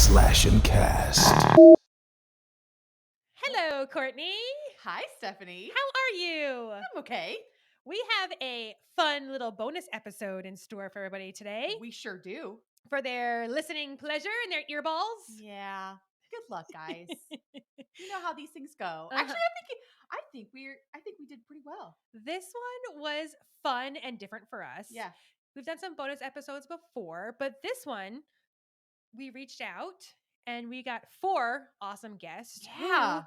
Slash and Cast. Hello, Courtney. Hi, Stephanie. How are you? I'm okay. We have a fun little bonus episode in store for everybody today We sure do. for their listening pleasure and their earballs. Yeah. Good luck, guys. You know how these things go. Uh-huh. Actually, I think we did pretty well. This one was fun and different for us. Yeah. We've done some bonus episodes before, but this one we reached out and we got 4 awesome guests Yeah. who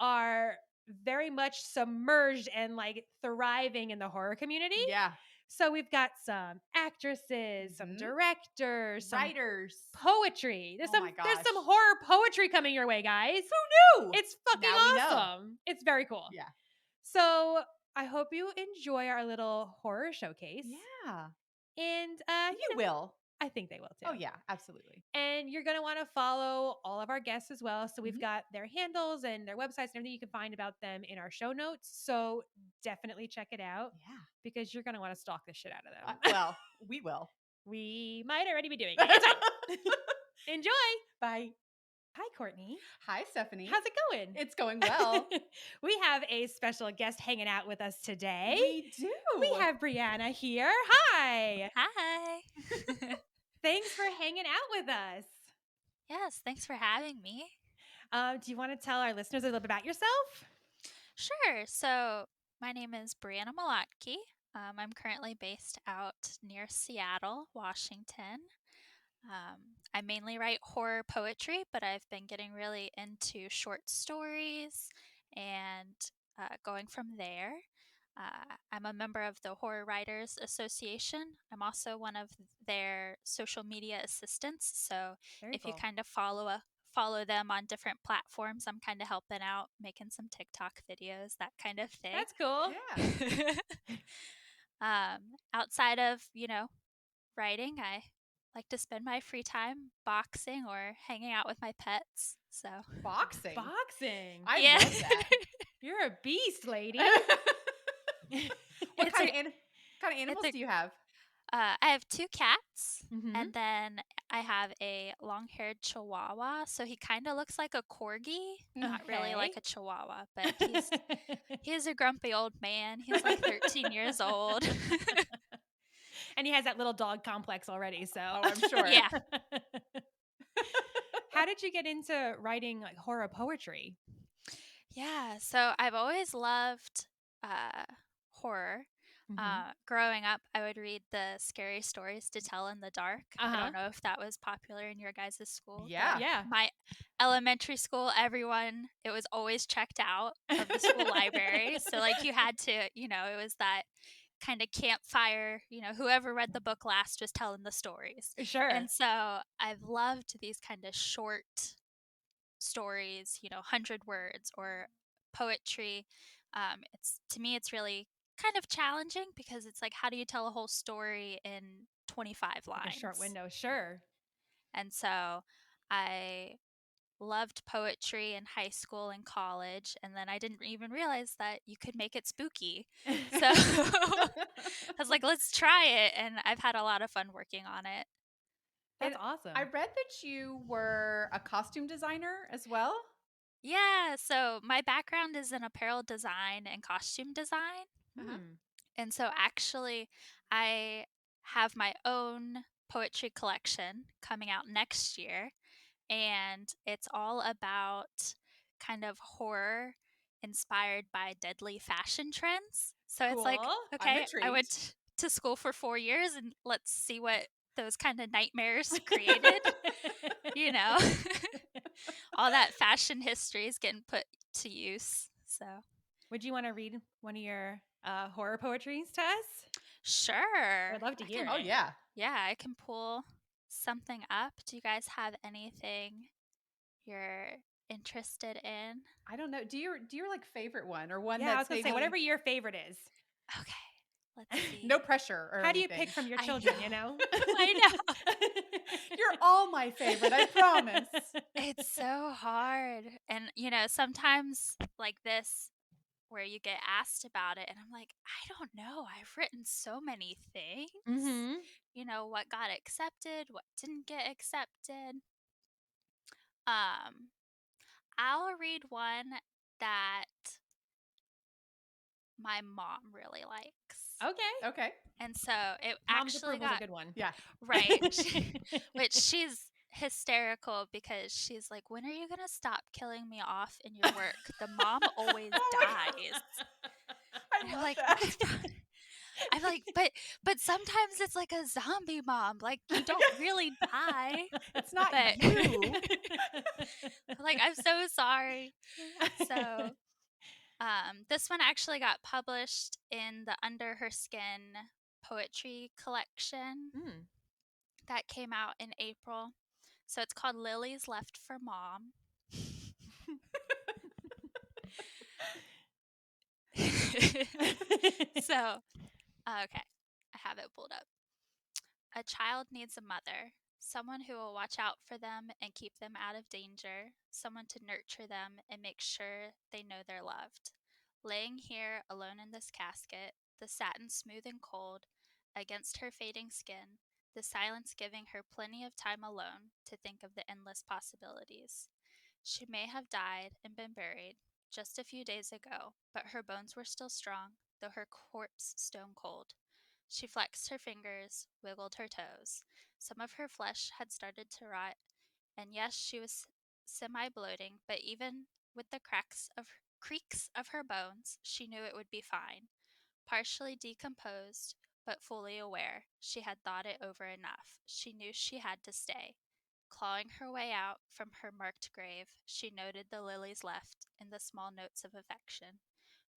are very much submerged and like thriving in the horror community. Yeah. So we've got some actresses, some directors, some writers, poetry. There's Oh my there's some gosh. horror poetry coming your way, guys. Who knew? It's fucking Now we know. awesome. It's very cool. Yeah. So I hope you enjoy our little horror showcase. Yeah. And You will. I think they will too. Oh yeah, absolutely. And you're going to want to follow all of our guests as well. So we've got their handles and their websites and everything you can find about them in our show notes. So definitely check it out. Yeah. Because you're going to want to stalk the shit out of them. Well, we will. We might already be doing it. It's fine. Enjoy. Bye. Hi, Courtney. Hi, Stephanie. How's it going? It's going well. We have a special guest hanging out with us today. We do. We have Brianna here. Hi. Hi. Thanks for hanging out with us. Yes, thanks for having me. Do you want to tell our listeners a little bit about yourself? Sure. So, my name is Brianna Malotke. I'm currently based out near Seattle, Washington. I mainly write horror poetry, but I've been getting really into short stories and going from there. I'm a member of the Horror Writers Association. I'm also one of their social media assistants. So if you kind of follow them on different platforms, I'm kind of helping out, making some TikTok videos, that kind of thing. That's cool. Yeah. Outside of, writing, I like to spend my free time boxing or hanging out with my pets. So Boxing. I love that. You're a beast, lady. What kind of animals do you have? I have 2 cats, Mhm. and then I have a long-haired Chihuahua. So he kind of looks like a corgi, not really like a Chihuahua, but he's a grumpy old man. He's like 13 years old. And he has that little dog complex already, so I'm sure. Yeah. How did you get into writing like horror poetry? Yeah, so I've always loved horror. Growing up, I would read the Scary Stories to Tell in the Dark. I don't know if that was popular in your guys' school. Yeah. My elementary school, it was always checked out of the school library. So, like, you had to, it was that kind of campfire, whoever read the book last was telling the stories. Sure. And so I've loved these kind of short stories, 100 words or poetry. To me, it's really kind of challenging because it's like, how do you tell a whole story in 25 lines? Like a short window, sure. And so I loved poetry in high school and college, and then I didn't even realize that you could make it spooky. So I was like, let's try it, and I've had a lot of fun working on it. That's awesome. I read that you were a costume designer as well. Yeah, so my background is in apparel design and costume design. And so actually, I have my own poetry collection coming out next year, and it's all about kind of horror inspired by deadly fashion trends. So it's like, Cool. okay, I went intrigued. to school for 4 years, and let's see what those kind of nightmares created. All that fashion history is getting put to use. So Would you want to read one of your horror poetries to us? sure. I'd love to hear it. Oh yeah. Yeah, I can pull something up. Do you guys have anything you're interested in? I don't know. Do your like favorite one or one Yeah, I was that's going to say, whatever your favorite is. Okay, let's see. no pressure or How do you anything. pick from your I children, know. you know? I know. You're all my favorite, I promise. It's so hard. And, sometimes like this, where you get asked about it, and I'm like, I don't know. I've written so many things. Mm-hmm. What got accepted, what didn't get accepted. I'll read one that my mom really likes. Okay. And so it Mom's actually approval's a got good one. Yeah. right, which she's hysterical because she's like, "When are you gonna stop killing me off in your work? The mom always Oh my dies." I And love I'm like, that. I'm like, but sometimes it's like a zombie mom. Like you don't really die. It's not But you. like I'm so sorry. So this one actually got published in the Under Her Skin poetry collection Mm. that came out in April. So it's called Lilies Left for Mom. So, okay, I have it pulled up. A child needs a mother, someone who will watch out for them and keep them out of danger, someone to nurture them and make sure they know they're loved. Laying here alone in this casket, the satin smooth and cold, against her fading skin, the silence giving her plenty of time alone to think of the endless possibilities. She may have died and been buried just a few days ago, but her bones were still strong, though her corpse stone cold. She flexed her fingers, wiggled her toes. Some of her flesh had started to rot, and yes, she was semi-bloating, but even with the creaks of her bones, she knew it would be fine. Partially decomposed, but fully aware, she had thought it over enough. She knew she had to stay. Clawing her way out from her marked grave, she noted the lilies left in the small notes of affection.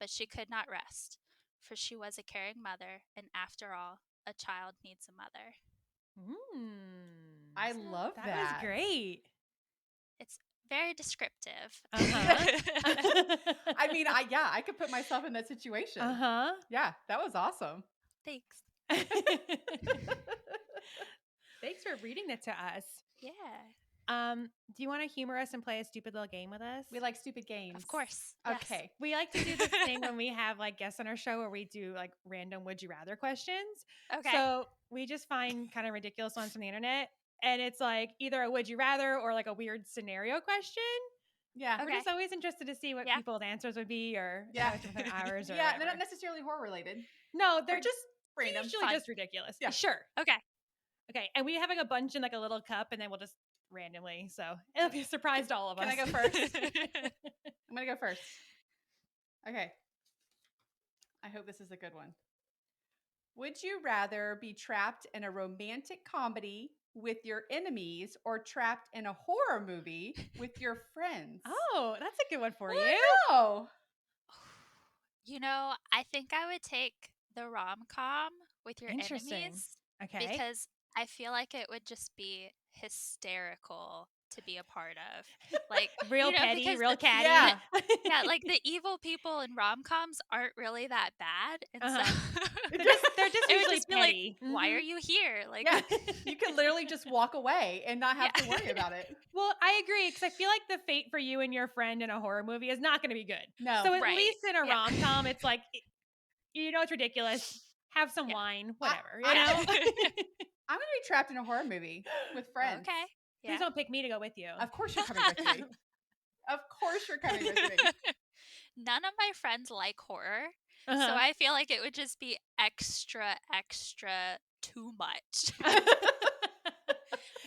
But she could not rest, for she was a caring mother, and after all, a child needs a mother. I So love That that. was great. It's very descriptive. I mean, I could put myself in that situation. Yeah, that was awesome. Thanks. Thanks for reading that to us. Yeah. Do you want to humor us and play a stupid little game with us? We like stupid games. Of course. Yes. Okay. We like to do this thing when we have like guests on our show where we do like random would you rather questions. Okay. So we just find kind of ridiculous ones from the internet. And it's like either a would you rather or like a weird scenario question. Yeah. We're just always interested to see what Yeah. people's answers would be or Yeah. how different than ours or Yeah, whatever. they're not necessarily horror related. No, they're Fun. just Random. usually Fun. just ridiculous. Yeah. Sure. Okay. Okay. And we have like a bunch in like a little cup and then we'll just randomly. So it'll be a surprise to all of us. Can I go first? I'm going to go first. Okay. I hope this is a good one. Would you rather be trapped in a romantic comedy with your enemies or trapped in a horror movie with your friends? Oh, that's a good one for you. Oh. You know, I think I would take the rom-com with your Interesting. enemies Okay. because I feel like it would just be hysterical to be a part of. Like Real petty, because real catty. Yeah. yeah, like the evil people in rom-coms aren't really that bad. And so They're just it would usually just be petty. like, why are you here? Like Yeah. You can literally just walk away and not have to worry about it. Well, I agree because I feel like the fate for you and your friend in a horror movie is not going to be good. No. So at Right. least in a Yeah. rom-com, it's like, it's ridiculous. Have some Yeah. wine, whatever. I- You know? I'm going to be trapped in a horror movie with friends. Okay. Please don't pick me to go with you. Of course you're coming with me. Of course you're coming with me. None of my friends like horror. So Uh-huh. I feel like it would just be extra too much.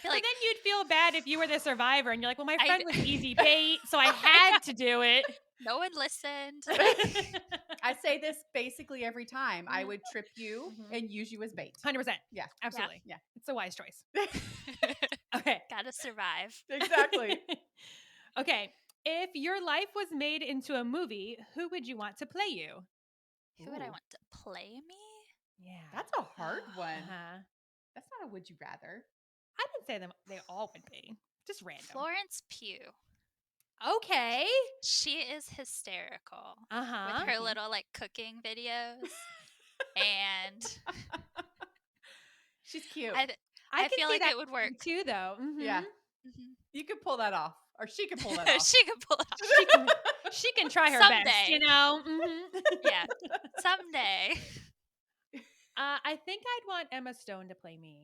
But then you'd feel bad if you were the survivor and you're like, well, my friend was easy bait, so I had to do it. No one listened. I say this basically every time. I would trip you and use you as bait. 100%. Yeah. Absolutely. Yeah. It's a wise choice. Okay. Gotta survive. Exactly. Okay. If your life was made into a movie, who would you want to play you? Who would I Ooh. want to play me? Yeah. That's a hard one. Uh-huh. That's not a would you rather. I didn't say them. They all would be. Just random. Florence Pugh. Okay. She is hysterical Uh-huh. with her little like cooking videos. And She's cute. I can feel see like that it would work. too, though. Mhm. Yeah. Mhm. You could pull that off. Or she could pull that off. She could pull it off. She can try her best, Someday. you know? Mhm. Yeah. Someday. I think I'd want Emma Stone to play me.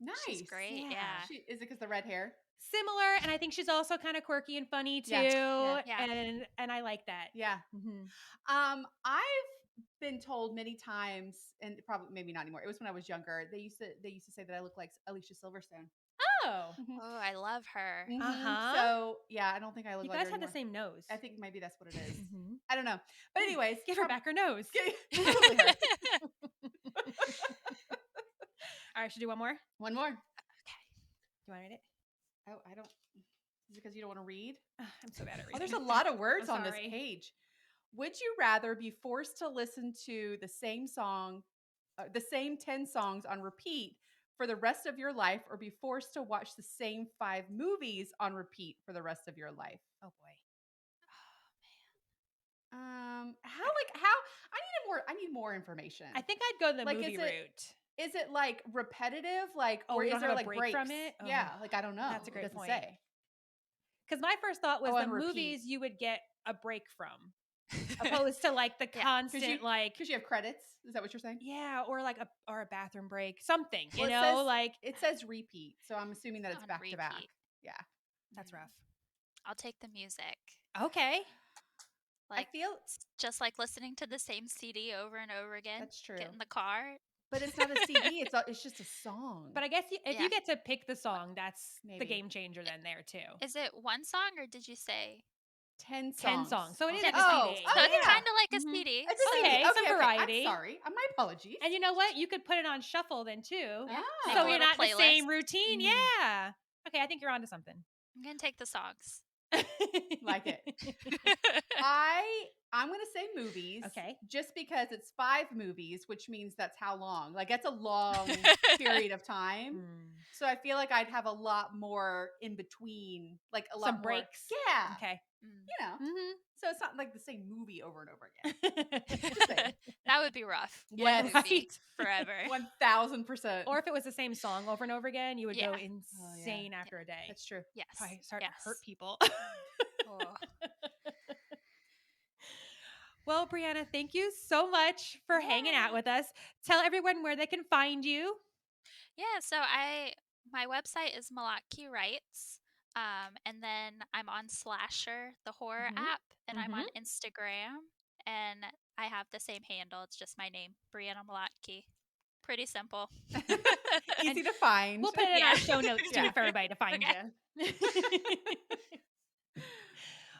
Nice. She's great. Yeah. Is it because the red hair? Similar, and I think she's also kind of quirky and funny too. Yeah. And I like that. Yeah. Mm-hmm. I've been told many times, and probably maybe not anymore. It was when I was younger. They used to say that I look like Alicia Silverstone. Oh. Oh, I love her. Uh-huh. So yeah, I don't think I look You like guys her have the anymore. same nose. I think maybe that's what it is. Mhm. I don't know. But anyways, Give her back her nose. Totally her. All right, should we do one more? One more. Do you want to read it? Oh, I don't. Is it because you don't want to read? I'm so bad at reading. Oh, there's a lot of words I'm on this sorry. page. Would you rather be forced to listen to the same 10 songs on repeat for the rest of your life, or be forced to watch the same 5 movies on repeat for the rest of your life? Oh boy. How I need more information. I think I'd go the Like, movie route. Is it like repetitive? Like, Oh, or we is don't there have a like break breaks from it? Oh, Yeah, like I don't know. that's a great It doesn't point. say. Because my first thought was the on repeat. movies you would get a break from, opposed to like the constant Because you have credits. Is that what you're saying? yeah, or like a bathroom break, something. Well, you it know, says- like It says repeat, so I'm assuming that it's On back to back. repeat. Yeah. that's rough. I'll take the music. Okay. Like, I feel it's just like listening to the same CD over and over again. That's true. Get in the car. But it's not a CD. It's just a song. But I guess if Yeah. you get to pick the song, that's the Maybe. game changer then there too. Is it one song or did you say 10 songs. 10 songs. So it is Ten like a songs. CD. Oh, so it's yeah. kind of like a Mhm. CD. It's a CD. Okay, some variety. I'm sorry. My apologies. And you know what? You could put it on shuffle then too. Ah. Make So a you're little not in the same playlist. routine. Mm. Yeah. Okay, I think you're onto something. I'm gonna take the songs. Like it. I'm going to say movies. Okay. Just because it's 5 movies, which means that's how long. Like, that's a long period of time. Mm. So I feel like I'd have a lot more in between, like a lot Some more breaks. Yeah. Okay. Mm. You know. Mm-hmm. So it's not like the same movie over and over again. Just saying. That would be rough. Yes. One movie Right. forever. 1000%. Or if it was the same song over and over again, you would go Yeah. insane after a day. That's true. Yes. Probably start to hurt people. Oh. Well, Brianna, thank you so much for hanging out with us. Tell everyone where they can find you. Yeah, so my website is Malotke Writes. And then I'm on Slasher, the horror Mhm. app, and I'm on Instagram, and I have the same handle. It's just my name, Brianna Malotke. Pretty simple. Easy to find. We'll put it in our Yeah. show notes too Yeah. for everybody to find Okay. you.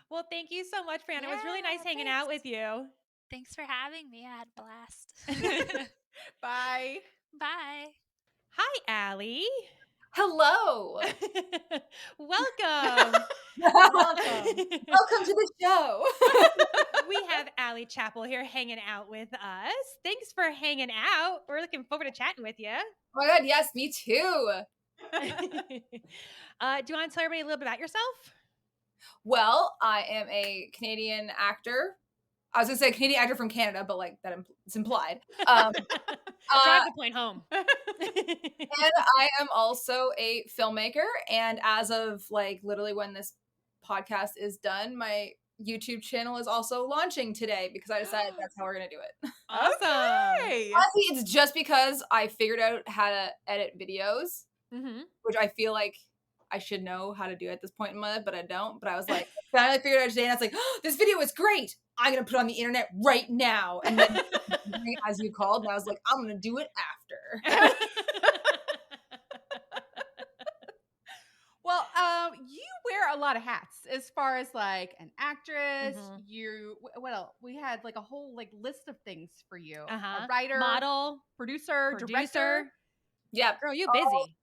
Well, thank you so much, Brianna. It was really nice Yeah, hanging out thanks. with you. Thanks for having me. I had a blast. Bye. Bye. Hi, Allie. Hello. Welcome. Welcome to the show. We have Allie Chappell here hanging out with us. Thanks for hanging out. We're looking forward to chatting with you. Oh my god, yes, me too. Do you want to tell everybody a little bit about yourself? Well, I am a Canadian actor. I was gonna say Canadian actor from Canada, but like that it's implied. Drive the point home. And I am also a filmmaker. And as of like literally when this podcast is done, my YouTube channel is also launching today because I decided that's how we're gonna do it. Awesome. Hey. Honestly, it's just because I figured out how to edit videos, Mm-hmm. which I feel like I should know how to do at this point in my life, but I don't. But I was like, finally figured it out today, and I was like, oh, this video is great. I'm gonna put it on the internet right now. And then as you called, and I was like, I'm gonna do it after. Well, you wear a lot of hats as far as like an actress. Mhm. What else? We had like a whole like list of things for you. Uh-huh. A writer, Model, producer, director. Yeah, Girl, you busy.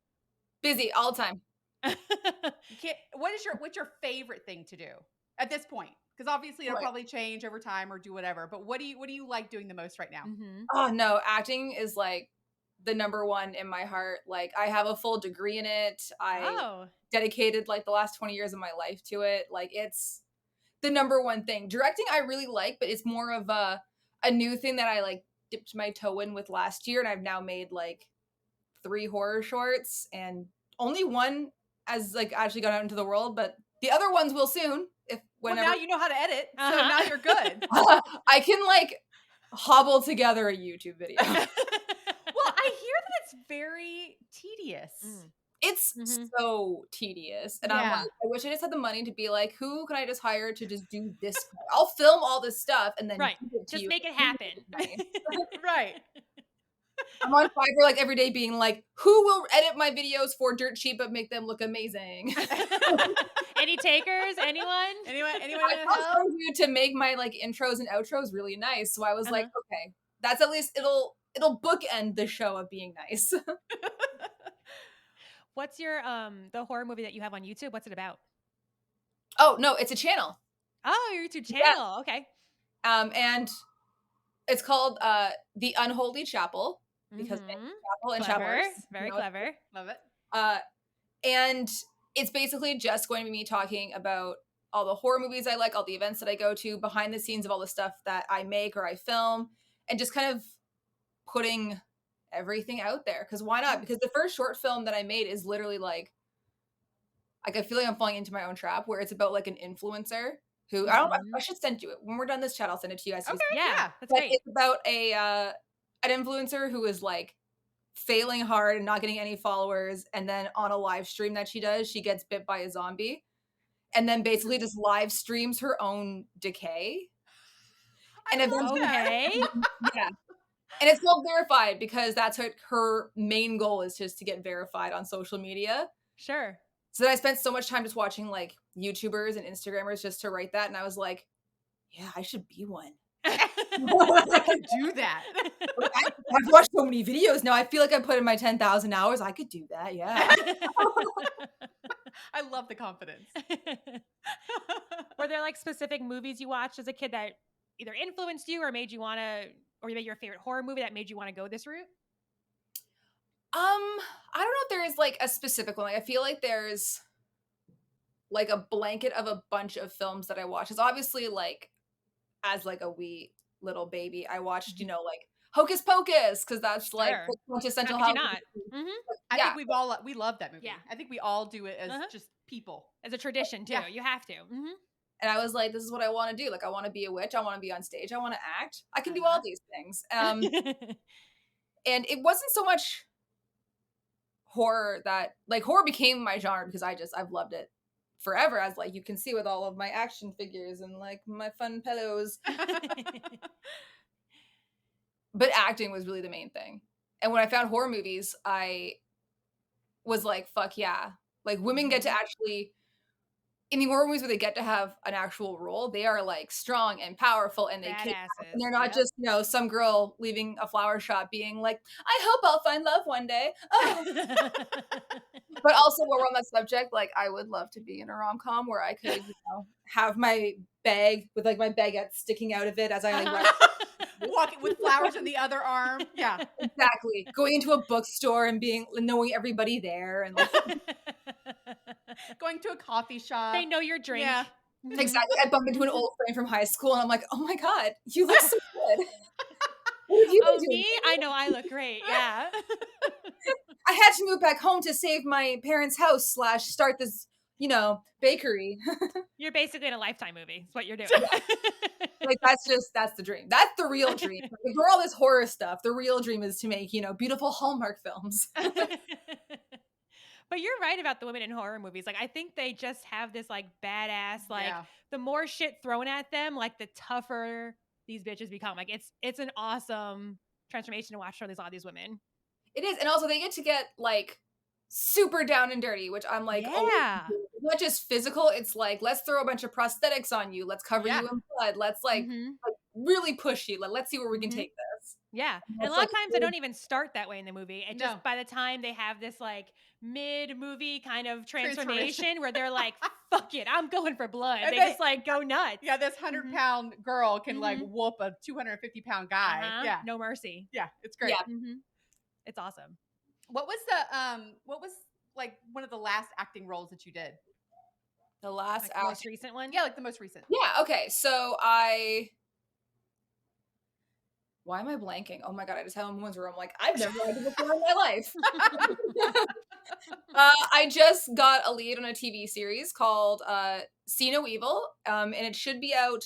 busy all the time. You can't. What's your favorite thing to do at this point? Because obviously it'll Right. probably change over time or do whatever. But what do you like doing the most right now? Mhm. Oh no, acting is like the number one in my heart. Like I have a full degree in it. I Oh. dedicated like the last 20 years of my life to it. Like it's the number one thing. Directing I really like, but it's more of a new thing that I like dipped my toe in with last year, and I've now made like 3 horror shorts, and only one has like actually gone out into the world, but the other ones will soon if whenever. Well, now you know how to edit, so Uh-huh. now you're good. I can like hobble together a YouTube video. Well, I hear that it's it's very tedious. It's so tedious. And I'm like, I wish I just had the money to be like, who can I just hire to just do this? I'll film all this stuff and then Right. give it to Just you. make it happen. Right. I'm on Fiverr like every day being like, who will edit my videos for dirt cheap but make them look amazing? Any takers? Anyone? Anyone I want to help? also you to make my like intros and outros really nice. So I was like, okay, that's at least it'll bookend the show of being nice. What's your the horror movie that you have on YouTube? What's it about? Oh no, it's a channel. Oh, your YouTube channel. Yeah. Okay. And it's called The Unholy Chappell because Chappell and Chappell. Very clever. Love it. And it's basically just going to be me talking about all the horror movies I like, all the events that I go to, behind the scenes of all the stuff that I make or I film, and just kind of putting everything out there. Because why not? Because the first short film that I made is literally like I feel like I'm falling into my own trap where it's about like an influencer who I should send you it. When we're done this chat, I'll send it to you guys. Okay, yeah, that's great. It's about an influencer who is like failing hard and not getting any followers, and then on a live stream that she does, she gets bit by a zombie and then basically just live streams her own decay. And eventually, yeah. And it's called Verified because that's what her main goal is, just to get verified on social media. Sure. So then I spent so much time just watching like YouTubers and Instagrammers just to write that. And I was like, yeah, I should be one. I could do that. I've watched so many videos now. I feel like I put in my 10,000 hours. I could do that. Yeah. I love the confidence. Were there like specific movies you watched as a kid that either influenced you or made you want to, or maybe your favorite horror movie that made you want to go this route? I don't know if there is like a specific one. Like, I feel like there's like a blanket of a bunch of films that I watch. It's obviously like as like a wee little baby, I watched, you know, like Hocus Pocus because that's like quintessential. How could you not? I think we love that movie. Yeah. I think we all do it as just people, as a tradition too. Yeah. You have to. And I was like, this is what I want to do. Like, I want to be a witch. I want to be on stage. I want to act. I can do all these things. And it wasn't so much horror that like horror became my genre because I've loved it forever, as like you can see with all of my action figures and like my fun pillows. But acting was really the main thing. And when I found horror movies, I was like, fuck yeah. Like women get to actually, in the horror movies where they get to have an actual role, they are like strong and powerful and they kick ass. And they're not just, you know, some girl leaving a flower shop being like, I hope I'll find love one day. Oh. But also while we're on that subject, like I would love to be in a rom-com where I could, you know, have my bag with like my baguette sticking out of it as I like walking with flowers in the other arm. Yeah, exactly. Going into a bookstore and knowing everybody there and like going to a coffee shop. They know your drink. Yeah. Exactly. I bump into an old friend from high school and I'm like, oh my God, you look so good. What have you been doing? Me? I know I look great. Yeah. I had to move back home to save my parents' house / start this, you know, bakery. You're basically in a Lifetime movie. That's what you're doing. Like that's the dream. That's the real dream. Like, for all this horror stuff, the real dream is to make, you know, beautiful Hallmark films. But you're right about the women in horror movies. Like, I think they just have this like badass, like the more shit thrown at them, like the tougher these bitches become. Like it's an awesome transformation to watch for all these women. It is. And also they get to get like super down and dirty, which I'm like, oh, it's not just physical. It's like, let's throw a bunch of prosthetics on you. Let's cover you in blood. Let's like really push you. Let's see where we can take this. Yeah. And a lot of times they don't even start that way in the movie. It just by the time they have this like mid-movie kind of transformation where they're like, fuck it, I'm going for blood. They just like go nuts. Yeah, this 100-pound girl can like whoop a 250-pound guy. Yeah. No mercy. Yeah, it's great. Yeah. It's awesome. What was like one of the last acting roles that you did? The last most recent one? Yeah, like the most recent. Yeah, okay. So why am I blanking? Oh my God, I just have a moment where I'm like, I've never acted before in my life. I just got a lead on a TV series called See No Evil, and it should be out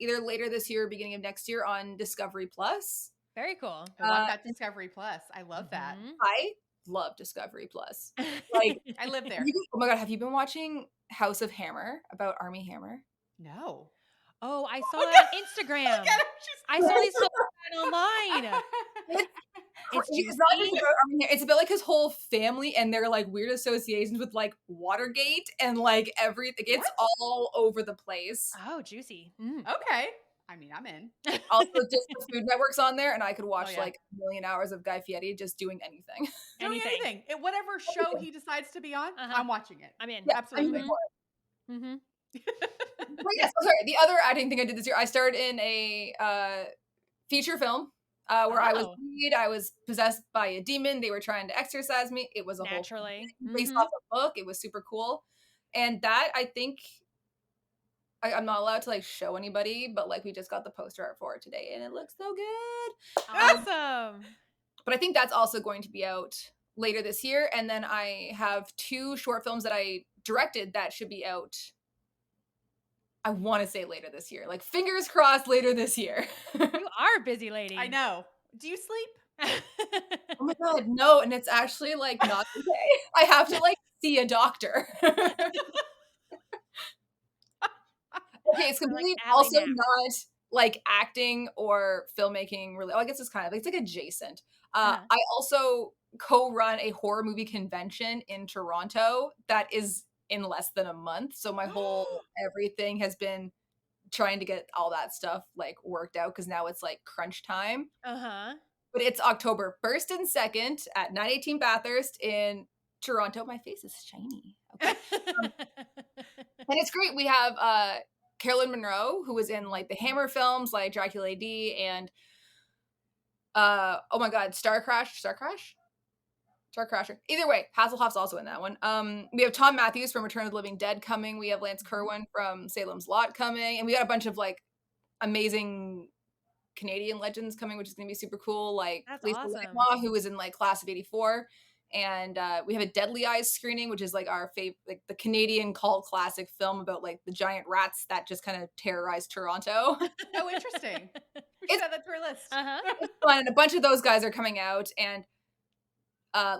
either later this year or beginning of next year on Discovery Plus. Very cool. Oh, I've got Discovery Plus. I love that. I love Discovery Plus. Like, I live there. Oh my God, have you been watching House of Hammer about Army Hammer? No. Oh, I saw that on Instagram. I saw these online. It's not just about Army Hammer. It's about like his whole family and their like weird associations with like Watergate and like everything. It's all over the place. Oh, juicy. Okay. I mean, I'm in. Also, just the Food Network's on there, and I could watch like a million hours of Guy Fieri just doing anything. Doing anything. Whatever show he decides to be on, I'm watching it. I'm in. Yeah, absolutely. But yes, sorry. The other acting thing I did this year, I starred in a feature film where I was possessed by a demon. They were trying to exorcise me. It was a whole thing based off a book. It was super cool, and that I think. I'm not allowed to like show anybody, but like we just got the poster art for it today and it looks so good. Awesome. But I think that's also going to be out later this year. And then I have 2 short films that I directed that should be out. I want to say later this year, like fingers crossed later this year. You are a busy lady. I know. Do you sleep? Oh my God, no. And it's actually like not okay. I have to like see a doctor. Okay, it's completely like also not like acting or filmmaking really. Oh, I guess it's kind of, it's like adjacent. I also co-run a horror movie convention in Toronto that is in less than a month. So my whole everything has been trying to get all that stuff like worked out because now it's like crunch time. But it's October 1st and 2nd at 918 Bathurst in Toronto. My face is shiny. Okay. And it's great. We have Carolyn Monroe, who was in like the Hammer films like Dracula AD and oh my God, Star Crasher. Either way, Hasselhoff's also in that one. We have Tom Matthews from Return of the Living Dead coming. We have Lance Kerwin from Salem's Lot coming, and we got a bunch of like amazing Canadian legends coming, which is gonna be super cool. Like Lisa Langlaw, who was in like Class of '84. And we have a Deadly Eyes screening, which is like our favorite, like the Canadian cult classic film about like the giant rats that just kind of terrorized Toronto. Oh, interesting. We should add that to our list. It's fun. And a bunch of those guys are coming out. And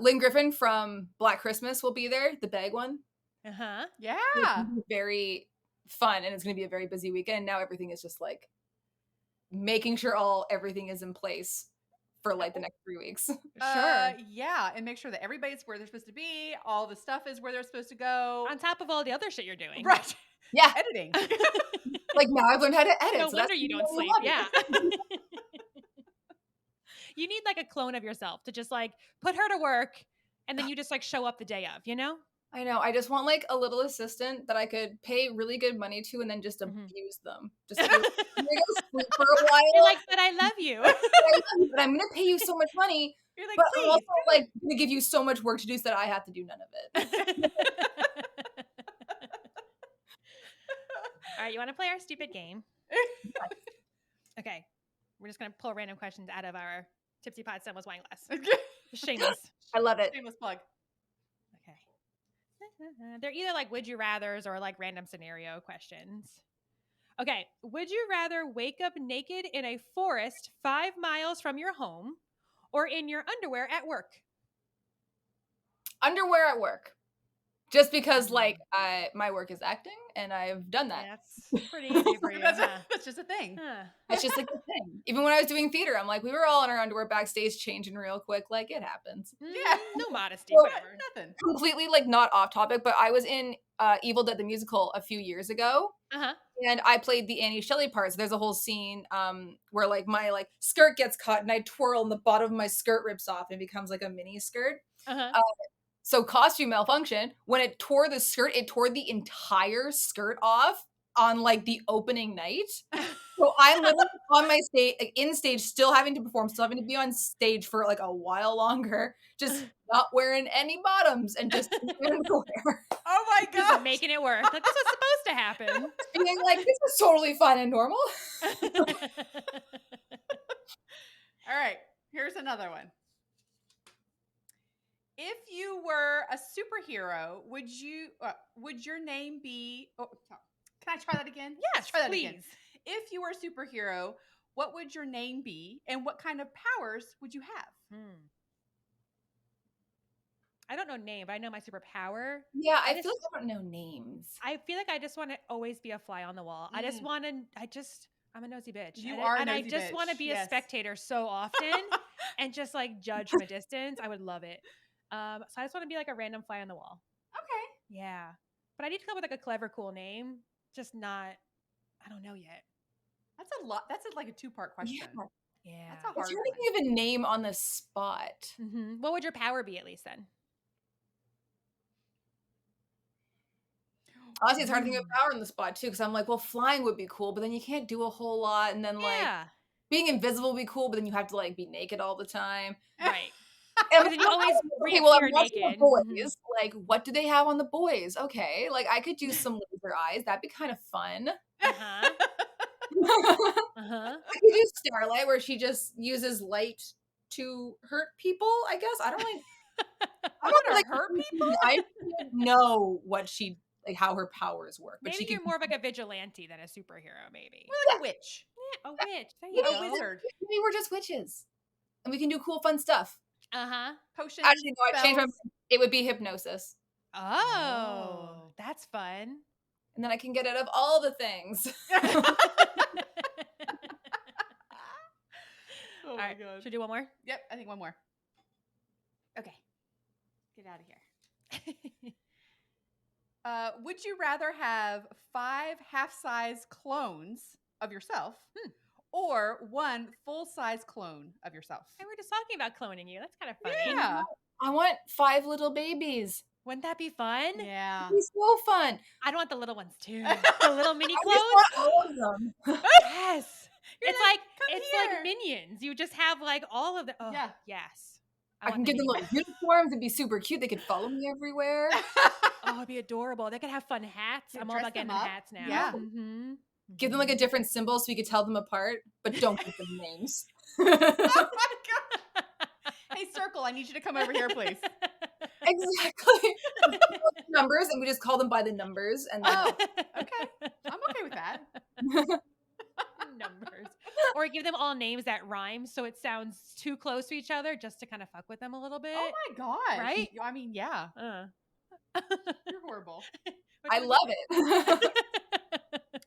Lynn Griffin from Black Christmas will be there, the bag one. Yeah. Very fun. And it's going to be a very busy weekend. Now everything is just like making sure everything is in place for like the next 3 weeks. Sure. Yeah. And make sure that everybody's where they're supposed to be. All the stuff is where they're supposed to go. On top of all the other shit you're doing. Right. Yeah. Editing. Like now I've learned how to edit. No so wonder you don't sleep. Yeah. You need like a clone of yourself to just like put her to work and then you just like show up the day of, you know? I know. I just want like a little assistant that I could pay really good money to and then just abuse them. Just like, sleep for a while. You're like, but I love you. But I'm going to pay you so much money. You're like, but please. I'm also like going to give you so much work to do so that I have to do none of it. All right, you want to play our stupid game? Okay. We're just going to pull random questions out of our Tipsy Pod Stemless wine glass. Shameless. I love it. Shameless plug. Okay. They're either like would you rathers or like random scenario questions. Okay. Would you rather wake up naked in a forest 5 miles from your home or in your underwear at work? Underwear at work. Just because like my work is acting and I've done that. That's pretty easy for you. That's just a thing. It's just like the thing. Even when I was doing theater, I'm like, we were all in our underwear backstage changing real quick. Like it happens. Yeah. No modesty. So, Whatever. Nothing. Completely like not off topic, but I was in Evil Dead the Musical a few years ago. And I played the Annie Shelley part. So there's a whole scene where like my like skirt gets caught and I twirl and the bottom of my skirt rips off and it becomes like a mini skirt. So costume malfunction, when it tore the skirt, it tore the entire skirt off on like the opening night. So I'm literally on my stage, like, in stage, still having to perform, still having to be on stage for like a while longer, just not wearing any bottoms and just underwear. Oh my God. Just making it work. Like this was supposed to happen. Being like, this is totally fun and normal. All right. Here's another one. If you were a superhero, would your name be? Oh, can I try that again? Yes, try that please. again. If you were a superhero, what would your name be, and what kind of powers would you have? I don't know name, but I know my superpower. Yeah, I feel like I don't know names. I feel like I just want to always be a fly on the wall. I'm a nosy bitch. You are a and I nosy just want to bitch, be yes. a spectator so often and just like judge from a distance. I would love it. So I just want to be like a random fly on the wall. Okay. Yeah. But I need to come up with like a clever, cool name. Just not, I don't know yet. That's a lot. That's like a 2-part question. Yeah. That's a hard It's hard one. to give a name on the spot. What would your power be at least then? Honestly, it's hard to think of power on the spot too, because I'm like, well, flying would be cool, but then you can't do a whole lot, and then like being invisible would be cool, but then you have to like be naked all the time. Right. And then you always okay, well, I'm reappear watching naked. the boys. Like, what do they have on the boys? Okay, like I could do some laser eyes. That'd be kind of fun. Uh-huh. I could do Starlight, where she just uses light to hurt people. I guess I don't like. I want to like hurt people. I don't know what she like how her powers work. But Maybe she you're more of like a vigilante than a superhero. Maybe we're like a witch. Yeah, a witch. There you go. A wizard. Maybe we're just witches, and we can do cool, fun stuff. Potions. Actually, no, I changed my mind. It would be hypnosis. Oh, that's fun. And then I can get rid of all the things. Oh my God. Should we do one more? Yep, I think one more. Okay. Get out of here. Would you rather have 5 half-size clones of yourself or 1 full-size clone of yourself? Hey, we're just talking about cloning you. That's kind of funny. Yeah. I want 5 little babies. Wouldn't that be fun? Yeah. It'd be so fun. I want the little ones too. The little mini I clones. just want all of them. Yes. You're It's like, like "Come like Minions. You just have like all of the. Oh, Yeah. Yes. I can give them little uniforms. It'd be super cute. They could follow me everywhere. Oh, it'd be adorable. They could have fun hats. Yeah, I'm all dress about getting them them up. hats now. Yeah. Mm-hmm. Give them like a different symbol so we could tell them apart, but don't give them names. Oh my God. Hey, Circle, I need you to come over here, please. Exactly. Numbers, and we just call them by the numbers. And then Okay. I'm okay with that. Numbers. Or give them all names that rhyme so it sounds too close to each other just to kind of fuck with them a little bit. Oh my gosh. Right? I mean, yeah. You're horrible. I love it.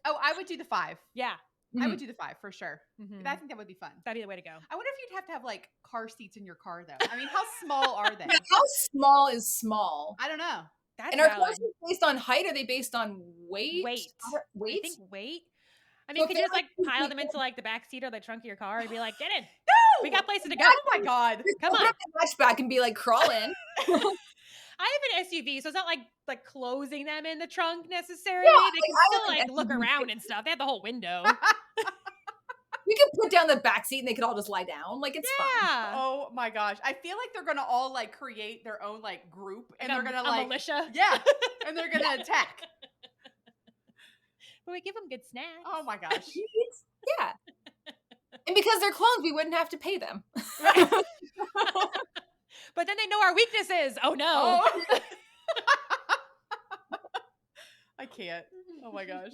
Oh, I would do the 5. Yeah. I would do the 5 for sure. Mhm. I think that would be fun. That'd be the way to go. I wonder if you'd have to have like car seats in your car though. I mean, how small are they? How small is small? I don't know. That's And are valid. cars based on height? Are they based on weight? Weight. Weight? I think weight. I mean, So could if you just they're like pile them into like the back seat or the trunk of your car and be like, get in. No! We got places to go. Oh my God. Come Open on. up the hatchback and be like, crawl in. I have an SUV, so it's not like closing them in the trunk necessarily. Yeah, they can I still have an like look SUV. around and stuff. They have the whole window. We could put down the back seat and they could all just lie down. Like it's fine. Yeah. Oh my gosh. I feel like they're gonna all like create their own like group and they're gonna a like militia. yeah, and they're gonna attack. But we give them good snacks. Oh my gosh. Yeah. And because they're clones, we wouldn't have to pay them. But then they know our weaknesses. Oh no. Oh. I can't. Oh my gosh.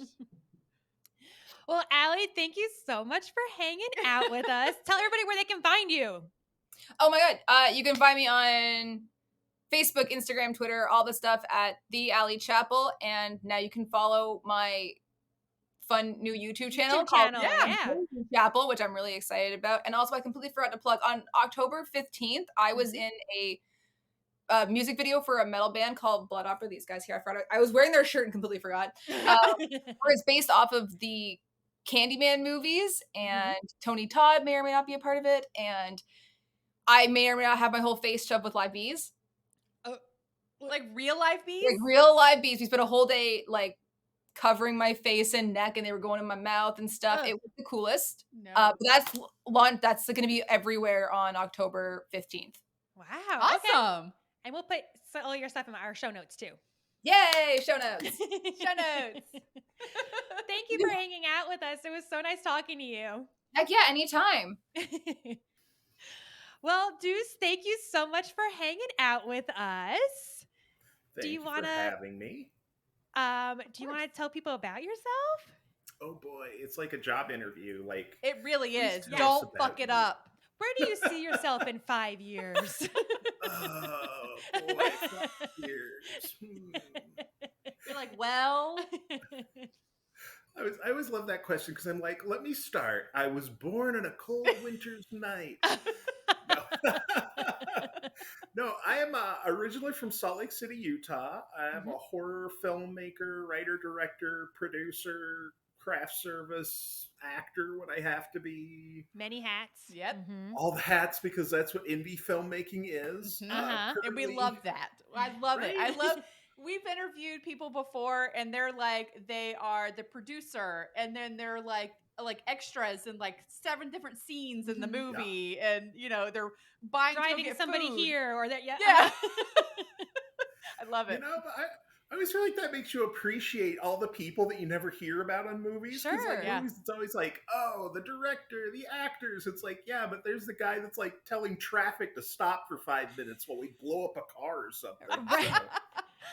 Well, Allie, thank you so much for hanging out with us. Tell everybody where they can find you. Oh my God. You can find me on Facebook, Instagram, Twitter, all the stuff at The Alley Chappell. And now you can follow my fun new YouTube channel called Chappell, which I'm really excited about. And also I completely forgot to plug on October 15th, I was in a music video for a metal band called Blood Opera. These guys here, I was wearing their shirt and completely forgot. Where it's based off of the Candyman movies, and Tony Todd may or may not be a part of it, and I may or may not have my whole face shoved with live bees. Like real live bees? Like real live bees. We spent a whole day like covering my face and neck, and they were going in my mouth and stuff. It was the coolest. No. But that's going to be everywhere on October 15th. Wow. Awesome. Okay. And we'll put all your stuff in our show notes too. Yay! Show notes. Show notes. Thank you for hanging out with us. It was so nice talking to you. Heck yeah, anytime. Well, Deuce, thank you so much for hanging out with us. Thank you for having me. Do you want to tell people about yourself? oh boy, it's like a job interview. Like It really is. tell us Don't about fuck it you. up. Where do you see yourself in 5 years? Oh boy, 5 years. You're like, well, I always love that question because I'm like, let me start. I was born on a cold winter's night. No, no, I am originally from Salt Lake City, Utah. I am a horror filmmaker, writer, director, producer, craft service, actor when I have to be. Many hats. Yep. All the hats because that's what indie filmmaking is. And we love that. I love it. I love. We've interviewed people before, and they're like, they are the producer, and then they're like extras in like 7 different scenes in the movie, and you know they're buying driving to go get somebody food. here or that. Yeah. I love it. You know, but I always feel like that makes you appreciate all the people that you never hear about on movies. Sure, like movies, it's always like, oh, the director, the actors. It's like, yeah, but there's the guy that's like telling traffic to stop for 5 minutes while we blow up a car or something. Right. So,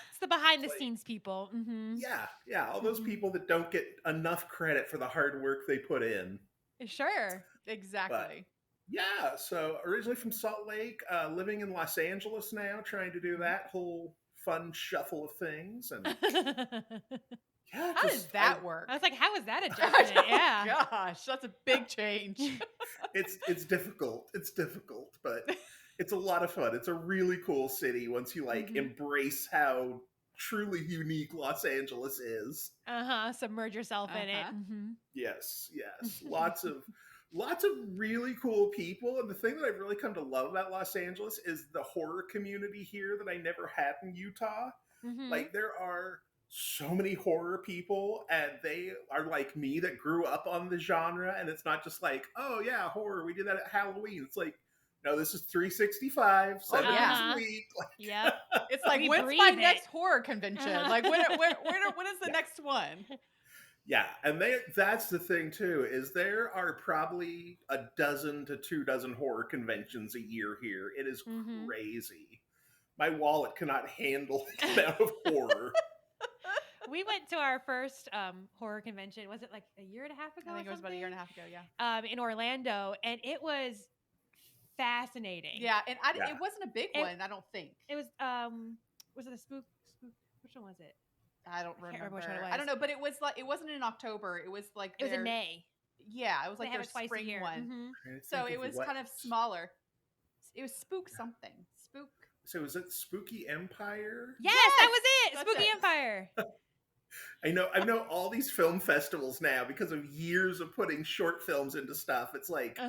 It's the behind the scenes people. yeah, all those people that don't get enough credit for the hard work they put in. Sure. Exactly. But, yeah, so originally from Salt Lake, living in Los Angeles now, trying to do that whole fun shuffle of things. And yeah, how does that work? I was like, how is that adjustment? Yeah. Gosh, that's a big change. It's difficult. It's difficult, but it's a lot of fun. It's a really cool city once you like embrace how truly unique Los Angeles is. Submerge yourself in it. Yes. Lots of really cool people. And the thing that I've really come to love about Los Angeles is the horror community here that I never had in Utah. Like there are so many horror people, and they are like me that grew up on the genre, and it's not just like, oh yeah, horror, we did that at Halloween. It's like, no, this is 365, 7 days a week. Yep. It's like, when's my next horror convention? Like, when is the next one? Yeah, and that's the thing, too, is there are probably a dozen to 2 dozen horror conventions a year here. It is crazy. My wallet cannot handle the amount of horror. We went to our first horror convention. Was it like a year and a half ago? I think it was about a year and a half ago, in Orlando, and it was fascinating. Yeah, and it wasn't a big one, I don't think. It was it a spook? Which one was it? I don't remember. Which one it was. I don't know, but it was like, it wasn't in October. It was like it was in May. Yeah, it was like their spring one. Mm-hmm. So it was kind of smaller. It was Spook something. Spook. So was it Spooky Empire? Yes, that was it. That's Spooky it. Empire. I know all these film festivals now because of years of putting short films into stuff. It's like,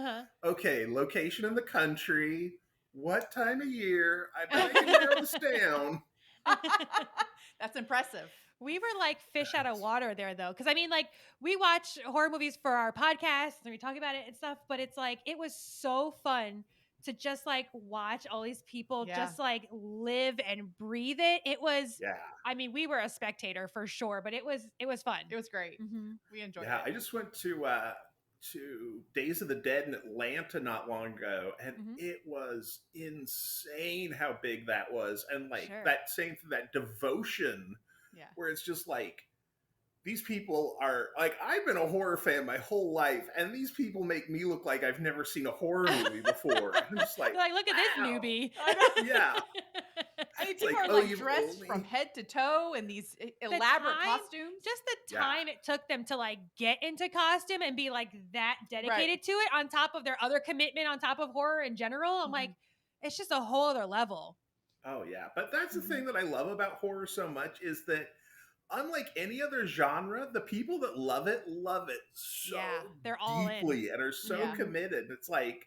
okay, location in the country, what time of year? I bet I can narrow this down. That's impressive. We were like fish out of water there, though. Because, I mean, like, we watch horror movies for our podcast and we talk about it and stuff. But it's like, it was so fun to just like watch all these people just like live and breathe it. It was, I mean, we were a spectator for sure, but it was fun. It was great. We enjoyed it. Yeah, I just went to Days of the Dead in Atlanta not long ago, and it was insane how big that was. And like that devotion where it's just like, these people are like, I've been a horror fan my whole life, and these people make me look like I've never seen a horror movie before. I'm just like, look at this newbie. Yeah. I mean, people are like dressed from head to toe in these elaborate costumes. Just the time it took them to like get into costume and be like that dedicated to it, on top of their other commitment, on top of horror in general. I'm like, it's just a whole other level. Oh yeah, but that's the thing that I love about horror so much is that, unlike any other genre, the people that love it so they're all deeply and are so committed. It's like,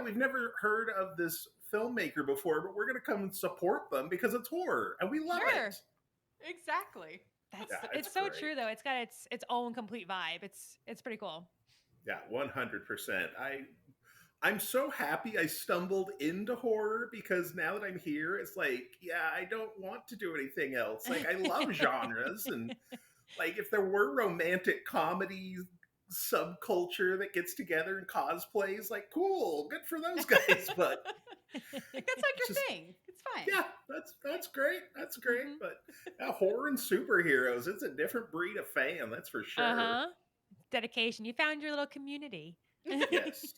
we've never heard of this filmmaker before, but we're going to come and support them because it's horror and we love it. Exactly. It's so true though. It's got its own complete vibe. It's pretty cool. Yeah, 100%. I'm so happy I stumbled into horror because now that I'm here, it's like, I don't want to do anything else. Like, I love genres, and like, if there were romantic comedy subculture that gets together and cosplays, like, cool, good for those guys. But that's like your thing. It's fine. Yeah, that's great. That's great. But horror and superheroes, it's a different breed of fan. That's for sure. dedication. You found your little community. Yes.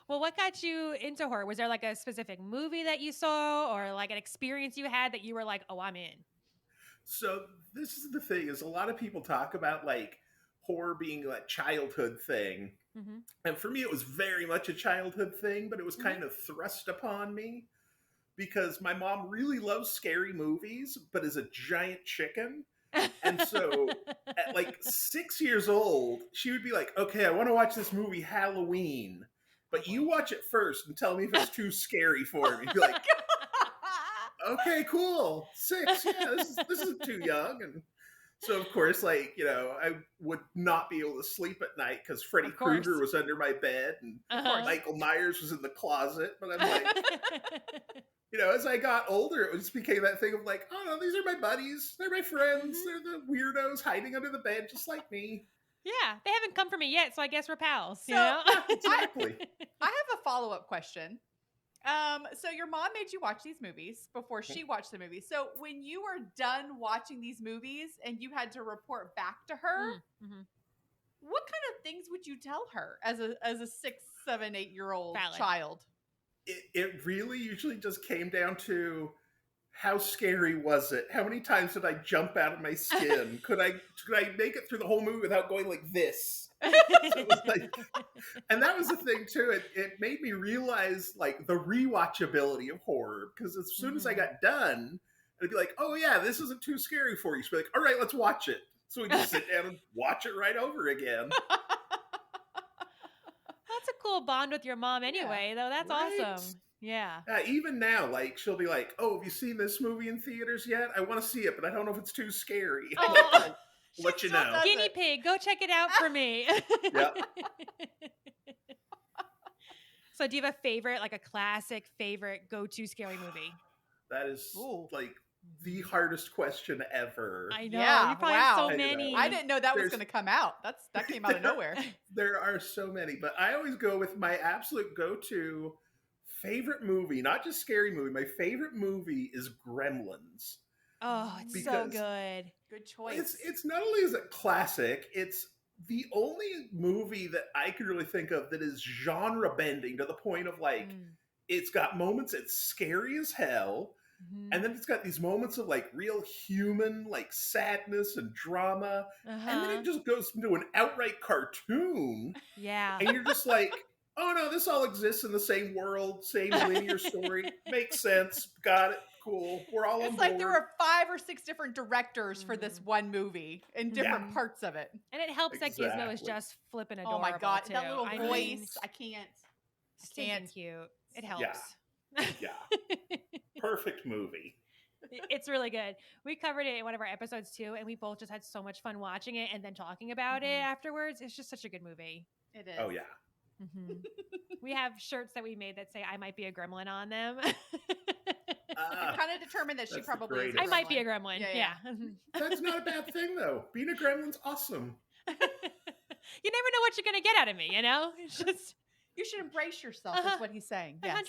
Well, what got you into horror? Was there like a specific movie that you saw or like an experience you had that you were like, oh, I'm in? So this is the thing: is a lot of people talk about like horror being a childhood thing, and for me, it was very much a childhood thing. But it was kind of thrust upon me because my mom really loves scary movies, but is a giant chicken. And so at like 6 years old, she would be like, okay, I want to watch this movie Halloween, but you watch it first and tell me if it's too scary for me. Be like, okay, cool. 6, yeah, this isn't too young. And so of course, like, you know, I would not be able to sleep at night because Freddy Krueger was under my bed and Michael Myers was in the closet. But I'm like, you know, as I got older, it just became that thing of like, oh no, these are my buddies. They're my friends. They're the weirdos hiding under the bed just like me. Yeah, they haven't come for me yet, so I guess we're pals. So, you know? Exactly. I have a follow-up question. So your mom made you watch these movies before she watched the movies. So when you were done watching these movies and you had to report back to her, what kind of things would you tell her as a 6, 7, 8-year-old child? It really usually just came down to how scary was it? How many times did I jump out of my skin? Could I make it through the whole movie without going like this? So it was like, and that was the thing too. It made me realize like the rewatchability of horror because as soon as I got done, I'd be like, "Oh yeah, this isn't too scary for you." So be like, "All right, let's watch it." So we just sit down and watch it right over again. That's a cool bond with your mom, anyway. Though that's awesome. Yeah. Even now, like she'll be like, "Oh, have you seen this movie in theaters yet? I want to see it, but I don't know if it's too scary." Oh. Let you know. Guinea pig, go check it out for me. Yep. So do you have a favorite, like a classic favorite go-to scary movie? That is like the hardest question ever. I know. Yeah, you probably have so many. I didn't know that was going to come out. That came out of nowhere. There are so many, but I always go with my absolute go-to favorite movie, not just scary movie. My favorite movie is Gremlins. Oh, it's so good. Good choice. It's not only is it classic, it's the only movie that I could really think of that is genre bending to the point of like, it's got moments it's scary as hell, and then it's got these moments of like real human like sadness and drama, and then it just goes into an outright cartoon. Yeah, and you're just like, oh no, this all exists in the same world, same linear story. Makes sense. Got it. Cool. We're all on board. It's like there were 5 or 6 different directors for this one movie in different parts of it. And it helps that Gizmo is just flipping adorable. Oh my God. Too. That little voice. I can't. Cute. It helps. Yeah. Perfect movie. It's really good. We covered it in one of our episodes too, and we both just had so much fun watching it and then talking about it afterwards. It's just such a good movie. It is. Oh, yeah. We have shirts that we made that say I might be a gremlin on them. I'm kind of determined that she probably is. I might be a gremlin. Yeah. That's not a bad thing though. Being a gremlin's awesome. You never know what you're going to get out of me, you know? It's just you should embrace yourself is what he's saying. Yes.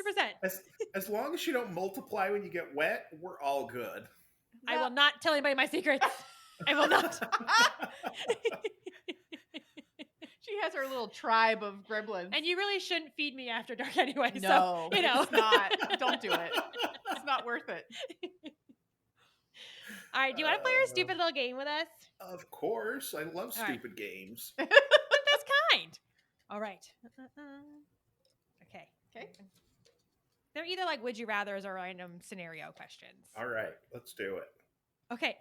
100%. As long as you don't multiply when you get wet, we're all good. I will not tell anybody my secrets. I will not. She has her little tribe of gremlins. And you really shouldn't feed me after dark anyway. No, so, you know. It's not. Don't do it. It's not worth it. All right. Do you want to play our stupid little game with us? Of course. I love stupid games. That's kind. All right. Okay. They're either like would you rathers or random scenario questions. All right. Let's do it. Okay.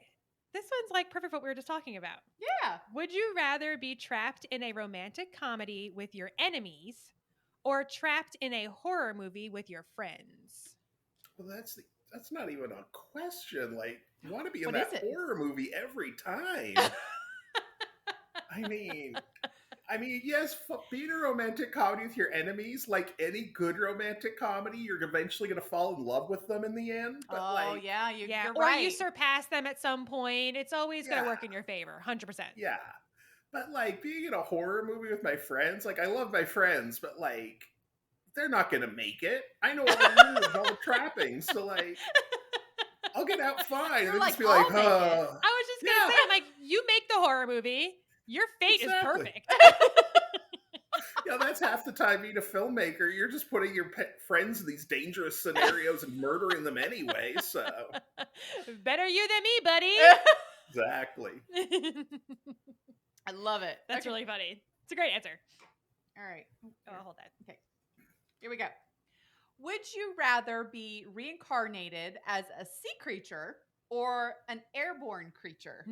This one's like perfect for what we were just talking about. Yeah. Would you rather be trapped in a romantic comedy with your enemies or trapped in a horror movie with your friends? Well, that's not even a question. Like, you want to be in that horror movie every time. I mean, yes, being a romantic comedy with your enemies, like any good romantic comedy, you're eventually going to fall in love with them in the end. But you're or right. you surpass them at some point. It's always going to work in your favor, 100%. Yeah. But like being in a horror movie with my friends, like I love my friends, but like they're not going to make it. I know all the rules, all the trappings, so like I'll get out fine. And like, just be like, I was just going to say, like, you make the horror movie. Your fate is perfect. Yeah, that's half the time being a filmmaker. You're just putting your friends in these dangerous scenarios and murdering them anyway, so. Better you than me, buddy. Exactly. I love it. That's really funny. It's a great answer. All right. Oh, I'll hold that. Okay. Here we go. Would you rather be reincarnated as a sea creature or an airborne creature?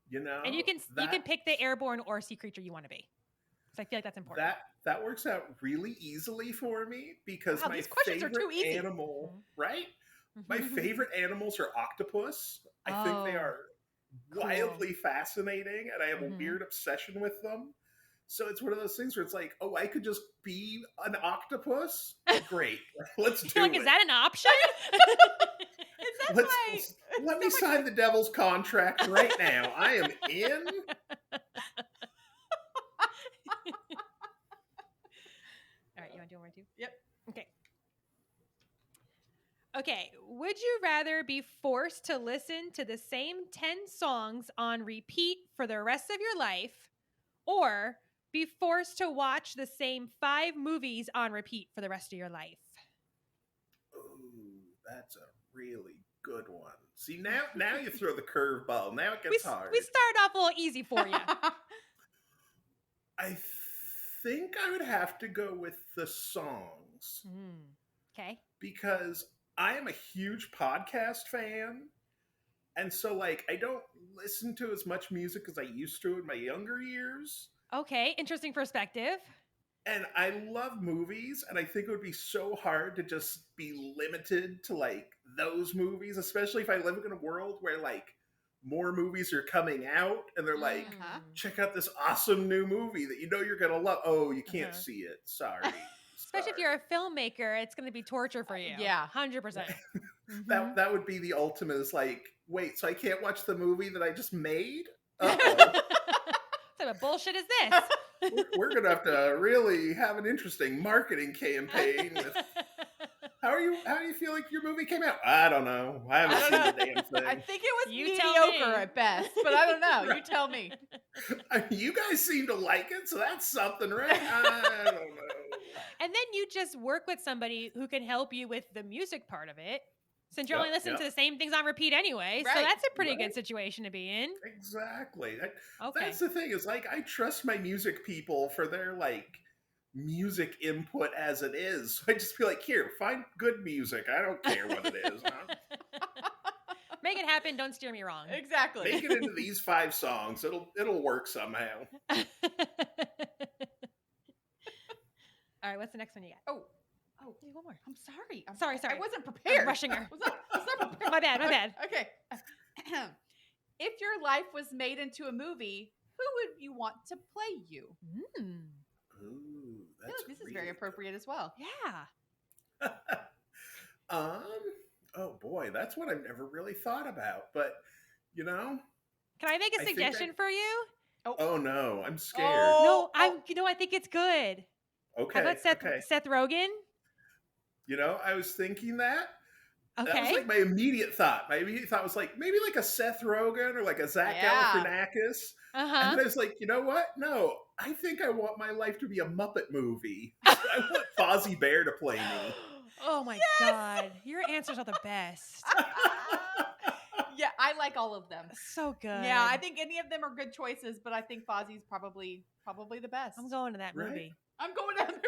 You know, and you can pick the airborne or sea creature you want to be. So I feel like that's important. That works out really easily for me because my these questions favorite are too easy. animal, right? My favorite animals are octopus. I think they are wildly fascinating, and I have a weird obsession with them. So it's one of those things where it's like, oh, I could just be an octopus? Great. Let's do it. Is that an option? Let me sign the devil's contract right now. I am in. All right, you want to do one more too? Yep. Okay. Would you rather be forced to listen to the same 10 songs on repeat for the rest of your life, or be forced to watch the same 5 movies on repeat for the rest of your life? Ooh, that's a really good one. See, now you throw the curveball. Now it gets hard. We started off a little easy for you. I think I would have to go with the songs. Okay. Because I am a huge podcast fan. And so, like, I don't listen to as much music as I used to in my younger years. Okay, interesting perspective. And I love movies, and I think it would be so hard to just be limited to, like, those movies, especially if I live in a world where, like, more movies are coming out, and they're like, check out this awesome new movie that you know you're going to love. Oh, you can't see it. Sorry. Especially if you're a filmmaker, it's going to be torture for you. Yeah. 100%. That would be the ultimate, is like, wait, so I can't watch the movie that I just made? Uh-oh. What type of bullshit is this? We're going to have to really have an interesting marketing campaign. How do you feel like your movie came out? I don't know. I haven't seen the damn thing. I think it was mediocre at best, but I don't know. Right. You tell me. You guys seem to like it, so that's something, right? I don't know. And then you just work with somebody who can help you with the music part of it, since you're only listening to the same things on repeat anyway. Right. So that's a pretty good situation to be in. Exactly. That's the thing, is like, I trust my music people for their, like, music input as it is. So I just feel like, here, find good music. I don't care what it is. Huh? Make it happen. Don't steer me wrong. Exactly. Make it into these 5 songs. It'll work somehow. All right, what's the next one you got? Oh, one more. I'm sorry. Sorry. I wasn't prepared. I'm rushing her. I was not prepared. My bad. Okay. If your life was made into a movie, who would you want to play you? Ooh, this is very appropriate as well. Yeah. Oh boy, that's what I've never really thought about. But, you know. Can I make a suggestion for you? Oh no, I'm scared. I think it's good. Okay. How about Seth Rogen? You know, I was thinking that. Okay. That was like my immediate thought. My immediate thought was like, maybe like a Seth Rogen or like a Zach Galifianakis. And then I was like, you know what? No, I think I want my life to be a Muppet movie. I want Fozzie Bear to play me. Oh my God. Your answers are the best. Yeah, I like all of them. So good. Yeah, I think any of them are good choices, but I think Fozzie's probably the best. I'm going to that movie. I'm going to that movie.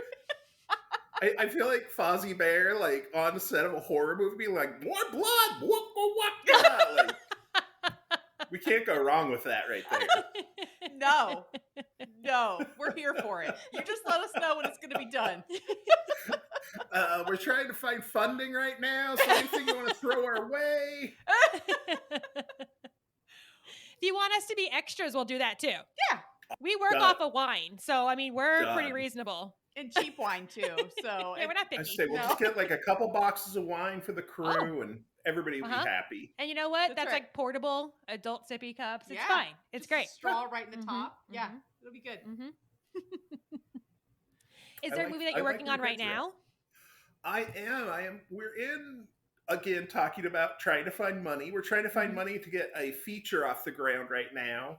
I feel like Fozzie Bear, like, on the set of a horror movie, like, more blood! What? Like, we can't go wrong with that right there. No, we're here for it. You just let us know when it's going to be done. We're trying to find funding right now, so anything you want to throw our way? If you want us to be extras, we'll do that too. Yeah. We work off of wine, so, I mean, we're pretty reasonable. And cheap wine too, so yeah, we're not picky. I say we'll just get like a couple boxes of wine for the crew, and everybody will be happy. And you know what? That's like portable adult sippy cups. It's fine. It's great. Straw right in the top. Yeah, it'll be good. Is there a movie that you're working on right now? I am. We're again talking about trying to find money. We're trying to find money to get a feature off the ground right now.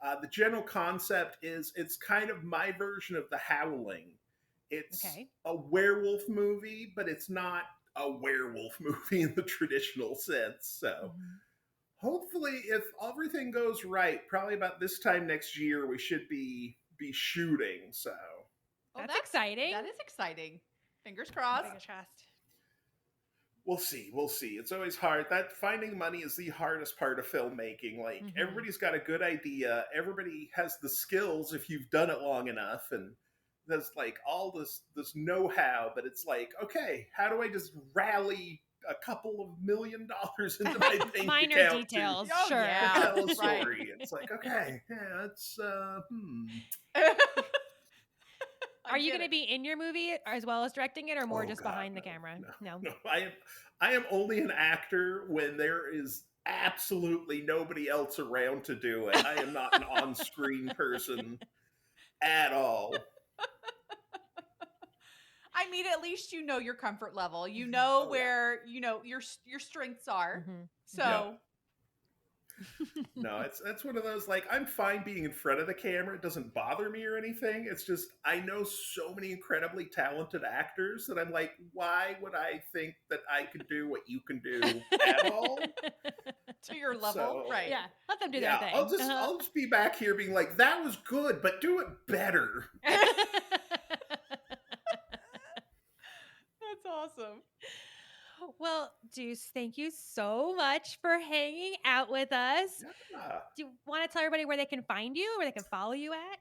The general concept is it's kind of my version of The Howling. It's a werewolf movie, but it's not a werewolf movie in the traditional sense. So hopefully, if everything goes right, probably about this time next year, we should be shooting. So that's exciting. That is exciting. Fingers crossed. Fingers crossed. We'll see. We'll see. It's always hard. That finding money is the hardest part of filmmaking. Like everybody's got a good idea. Everybody has the skills if you've done it long enough, and there's like all this know-how. But it's like, okay, how do I just rally a couple of $1 million into my bank minor account details? To sure. tell a story. It's like, okay, yeah, it's Are you going to be in your movie as well as directing it, or more just behind the camera? No. I am only an actor when there is absolutely nobody else around to do it. I am not an on-screen person at all. I mean, at least you know your comfort level. You know where your strengths are. So. No, that's one of those, like, I'm fine being in front of the camera. It doesn't bother me or anything. It's just, I know so many incredibly talented actors that I'm like, why would I think that I could do what you can do at all? To your level, right. Yeah, let them do their thing. I'll just be back here being like, that was good, but do it better. That's awesome. Well, Doose, thank you so much for hanging out with us. Yeah. Do you want to tell everybody where they can find you, where they can follow you at?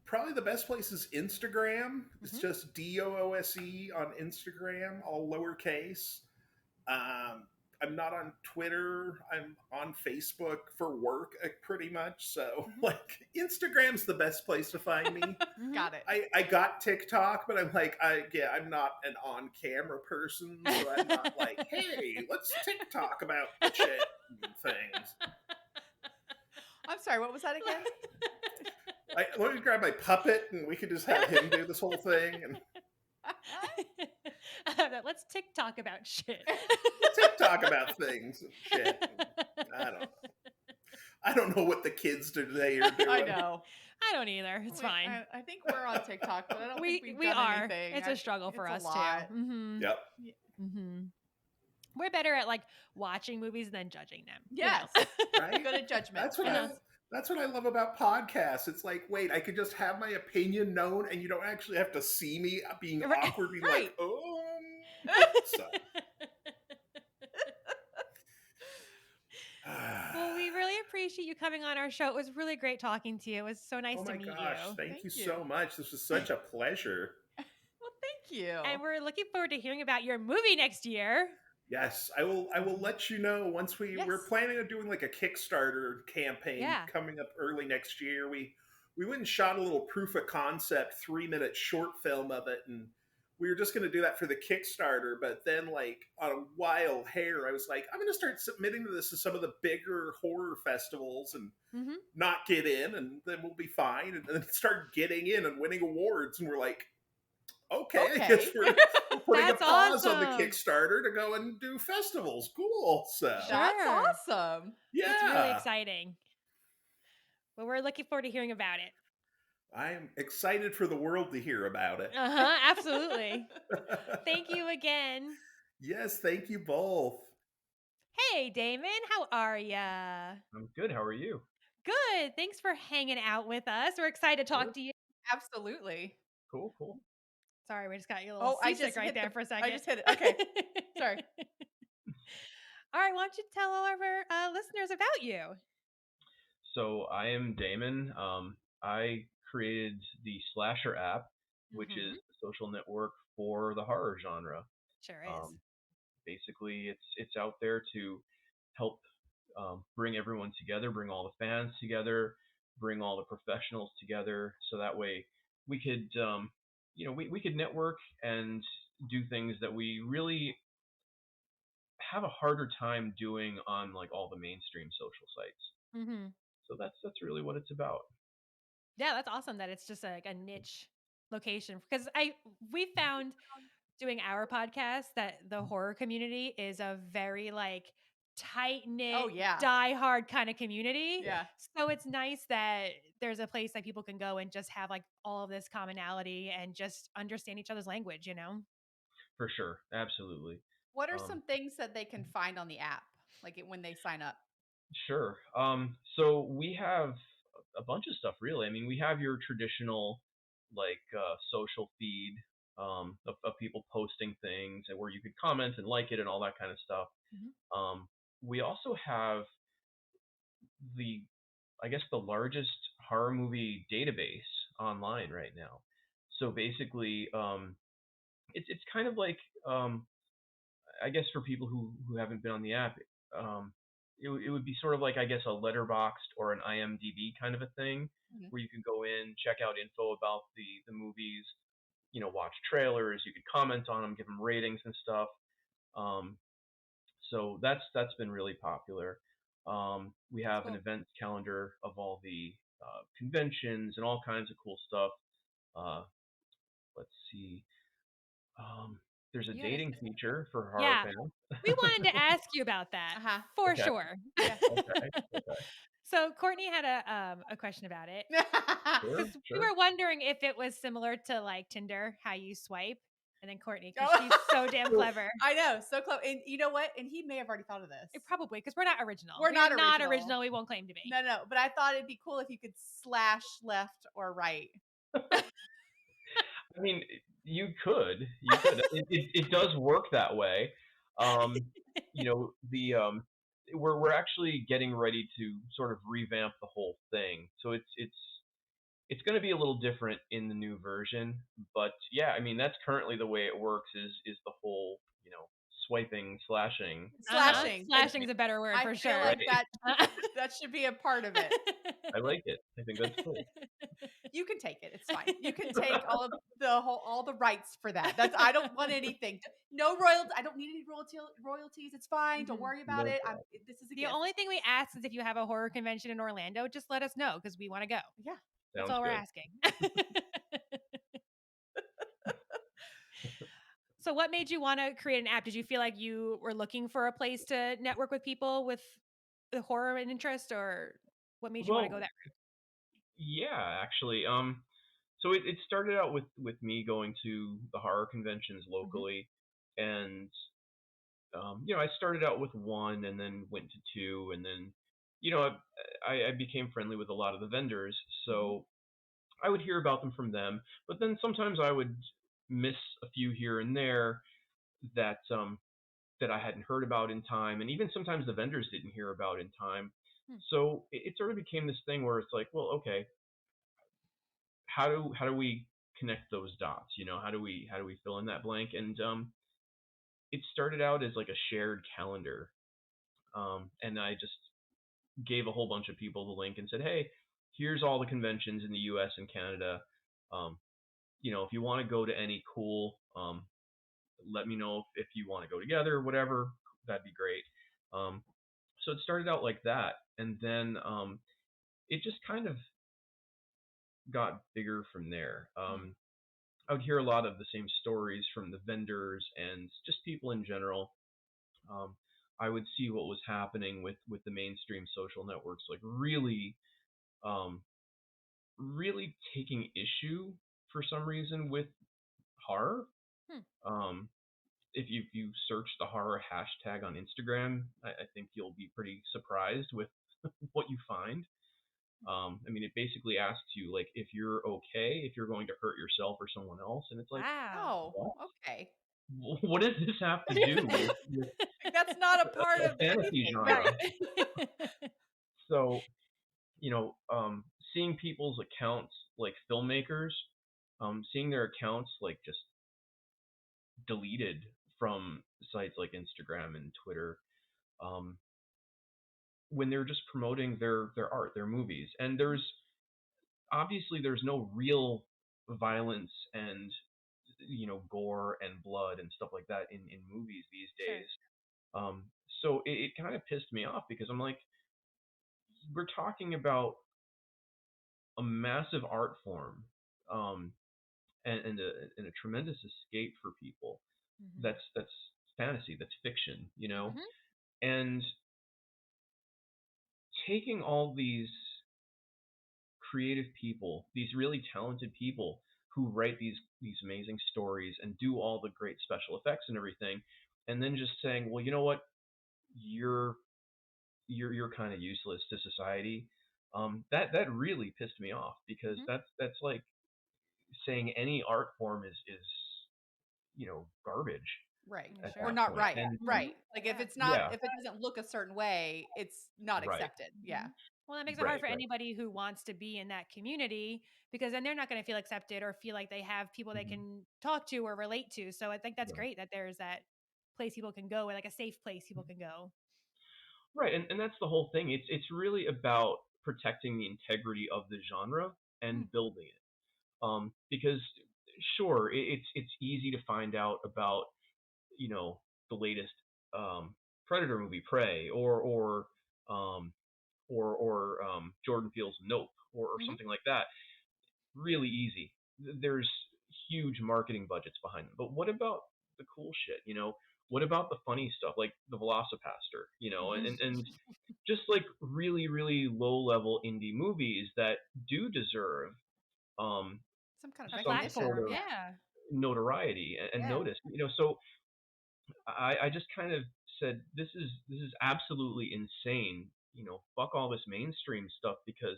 Probably the best place is Instagram. It's just DOOSE on Instagram, all lowercase. I'm not on Twitter. I'm on Facebook for work, pretty much. So, like, Instagram's the best place to find me. Got it. I got TikTok, but I'm like, I'm not an on-camera person, so I'm not like, hey, let's TikTok about shit and things. I'm sorry, what was that again? Let me grab my puppet, and we could just have him do this whole thing. And let's TikTok about shit. TikTok about things and shit. I don't know what the kids today are doing. I know. I don't either. It's fine. I think we're on TikTok, but I don't think we done are. anything. It's a struggle for us too. Yep. We're better at like watching movies than judging them. Yes. Right? Good at judgment. That's what I love about podcasts. It's like, wait, I could just have my opinion known, and you don't actually have to see me being awkward, being like, So. Well, we really appreciate you coming on our show. It was really great talking to you. It was so nice to meet you. Thank you so much. This was such a pleasure. Well, thank you. And we're looking forward to hearing about your movie next year. Yes, I will let you know once we're planning on doing like a Kickstarter campaign coming up early next year. We went and shot a little proof of concept 3-minute short film of it, and we were just going to do that for the Kickstarter, but then like on a wild hair, I was like, I'm going to start submitting to this to some of the bigger horror festivals and not get in, and then we'll be fine. And then start getting in and winning awards, and we're like, okay. I guess we're putting a pause on the Kickstarter to go and do festivals. Cool. So that's awesome. Yeah. It's really exciting. Well, we're looking forward to hearing about it. I am excited for the world to hear about it. Absolutely. Thank you again. Yes, thank you both. Hey, Damon, how are ya? I'm good. How are you? Good. Thanks for hanging out with us. We're excited to talk to you. Absolutely. Cool. Sorry, we just got you a little seasick right there for a second. I just hit it. Okay. Sorry. All right. Why don't you tell all of our listeners about you? So I am Damon. I created the Slasher app, which is a social network for the horror genre. Sure is. Basically, it's out there to help bring everyone together, bring all the fans together, bring all the professionals together, so that way we could, we could network and do things that we really have a harder time doing on like all the mainstream social sites. So that's really what it's about. Yeah, that's awesome that it's just like a niche location, because we found doing our podcast that the horror community is a very like tight-knit, yeah. die-hard kind of community. Yeah. So it's nice that there's a place that people can go and just have like all of this commonality and just understand each other's language, you know? For sure. Absolutely. What are Um, some things that they can find on the app, like when they sign up? Sure. So we have a bunch of stuff, really. I mean, we have your traditional, like, social feed of people posting things and where you could comment and like it and all that kind of stuff. Um, we also have the, I guess, the largest horror movie database online right now. So basically, it's kind of like, I guess for people who haven't been on the app, um, it would be sort of like, I guess, a Letterboxd or an IMDb kind of a thing, Mhm. where you could go in, check out info about the movies, watch trailers, you could comment on them, give them ratings and stuff. Um, so that's been really popular. We have an cool. events calendar of all the conventions and all kinds of cool stuff. Uh, let's see. Um, there's a You have a dating system? feature for horror Yeah. fans. We wanted to ask you about that Uh-huh. for Okay. sure. Yeah. Okay. So Courtney had a question about it Sure. because we Sure. were wondering if it was similar to like Tinder, how you swipe, and then Courtney because Oh. she's so damn clever. I know, so close. And you know what? And he may have already thought of this. Probably because we're not original. We're not original. We won't claim to be. No. But I thought it'd be cool if you could slash left or right. I mean, you could. It does work that way. We're actually getting ready to sort of revamp the whole thing. So it's going to be a little different in the new version. But yeah, I mean, that's currently the way it works. Is the whole swiping, slashing. Slashing. Slashing's a better word I for feel sure. like that should be a part of it. I like it. I think that's cool. You can take it. It's fine. You can take all the rights for that. I don't want anything. No royalty. I don't need any royalties. It's fine. Don't worry about No it. problem. This is a The gift. only thing we ask is if you have a horror convention in Orlando, just let us know because we want to go. Yeah. That's Sounds all we're good. asking. So what made you want to create an app? Did you feel like you were looking for a place to network with people with the horror and interest, or what made you want to go Well, that route? yeah, actually. So it started out with me going to the horror conventions locally, and I started out with one, and then went to two, and then I became friendly with a lot of the vendors, so I would hear about them from them, but then sometimes I would miss a few here and there that that I hadn't heard about in time, and even sometimes the vendors didn't hear about in time. So it sort of became this thing where it's like, well, okay, how do we connect those dots? How do we fill in that blank? And it started out as like a shared calendar, and I just gave a whole bunch of people the link and said, hey, here's all the conventions in the U.S. and Canada. Um, if you want to go to any, cool. Let me know if you want to go together, whatever. That'd be great. So it started out like that, and then it just kind of got bigger from there. I would hear a lot of the same stories from the vendors and just people in general. Um, I would see what was happening with the mainstream social networks, like um, really taking issue for some reason with horror. Um, if you search the horror hashtag on Instagram, I think you'll be pretty surprised with what you find. I mean, it basically asks you like if you're okay, if you're going to hurt yourself or someone else, and it's like, Wow. Oh, okay. what does this have to do with That's not a part a of fantasy anything. genre? Right. So, seeing people's accounts, like filmmakers, seeing their accounts like just deleted from sites like Instagram and Twitter, um, when they're just promoting their art, their movies, and there's no real violence and gore and blood and stuff like that in movies these Sure. days. So it kind of pissed me off because I'm like, we're talking about a massive art form, um, and a tremendous escape for people. That's fantasy, that's fiction, and taking all these creative people, these really talented people who write these amazing stories and do all the great special effects and everything, and then just saying, well, you know what, you're you're kind of useless to society. That really pissed me off, because that's like saying any art form is garbage Right. at Or that not point. right. And Right. Like if it's not, yeah, if it doesn't look a certain way, it's not right, accepted. Yeah. Well, that makes it hard right, for right. anybody who wants to be in that community, because then they're not going to feel accepted or feel like they have people they Mhm. can talk to or relate to. So I think that's Right. great that there's that place people can go, or like a safe place people can go. Right, and that's the whole thing. It's really about protecting the integrity of the genre and building it. Because sure, it's easy to find out about, the latest Predator movie, Prey, um, or Jordan Peele's Nope, or something like that. Really easy. There's huge marketing budgets behind them. But what about the cool shit? What about the funny stuff like the Velocipaster? And just like really, really low level indie movies that do deserve um, Some kind of A some recognition. sort platform, of Yeah. yeah. notoriety and Yeah. notice. So I just kind of said, this is absolutely insane. Fuck all this mainstream stuff, because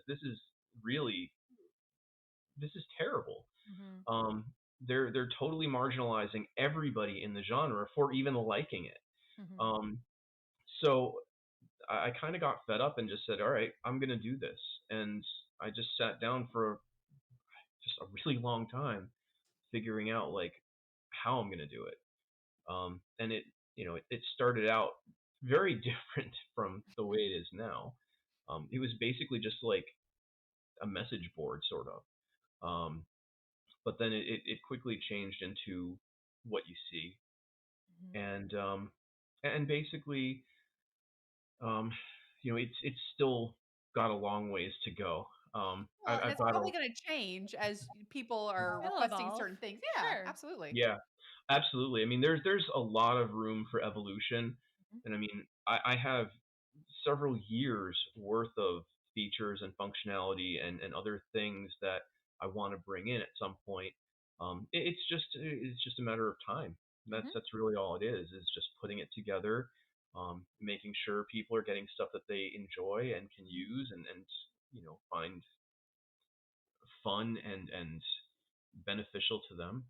really this is terrible. Mm-hmm. Um, they're totally marginalizing everybody in the genre for even liking it. Mm-hmm. So I kind of got fed up and just said, all right, I'm gonna do this, and I just sat down for just a really long time figuring out like how I'm gonna do it. And it started out very different from the way it is now. It was basically just like a message board, sort of. Um, but then it quickly changed into what you see, and basically, um, it's still got a long ways to go. Well, and I've it's got probably a going to change as people are It'll requesting evolve. certain things. Yeah, Sure. absolutely. Yeah, absolutely. I mean, there's a lot of room for evolution, and I mean, I have several years worth of features and functionality and other things that I want to bring in at some point. It's just a matter of time. That's really all it is just putting it together, making sure people are getting stuff that they enjoy and can use, and find fun and beneficial to them,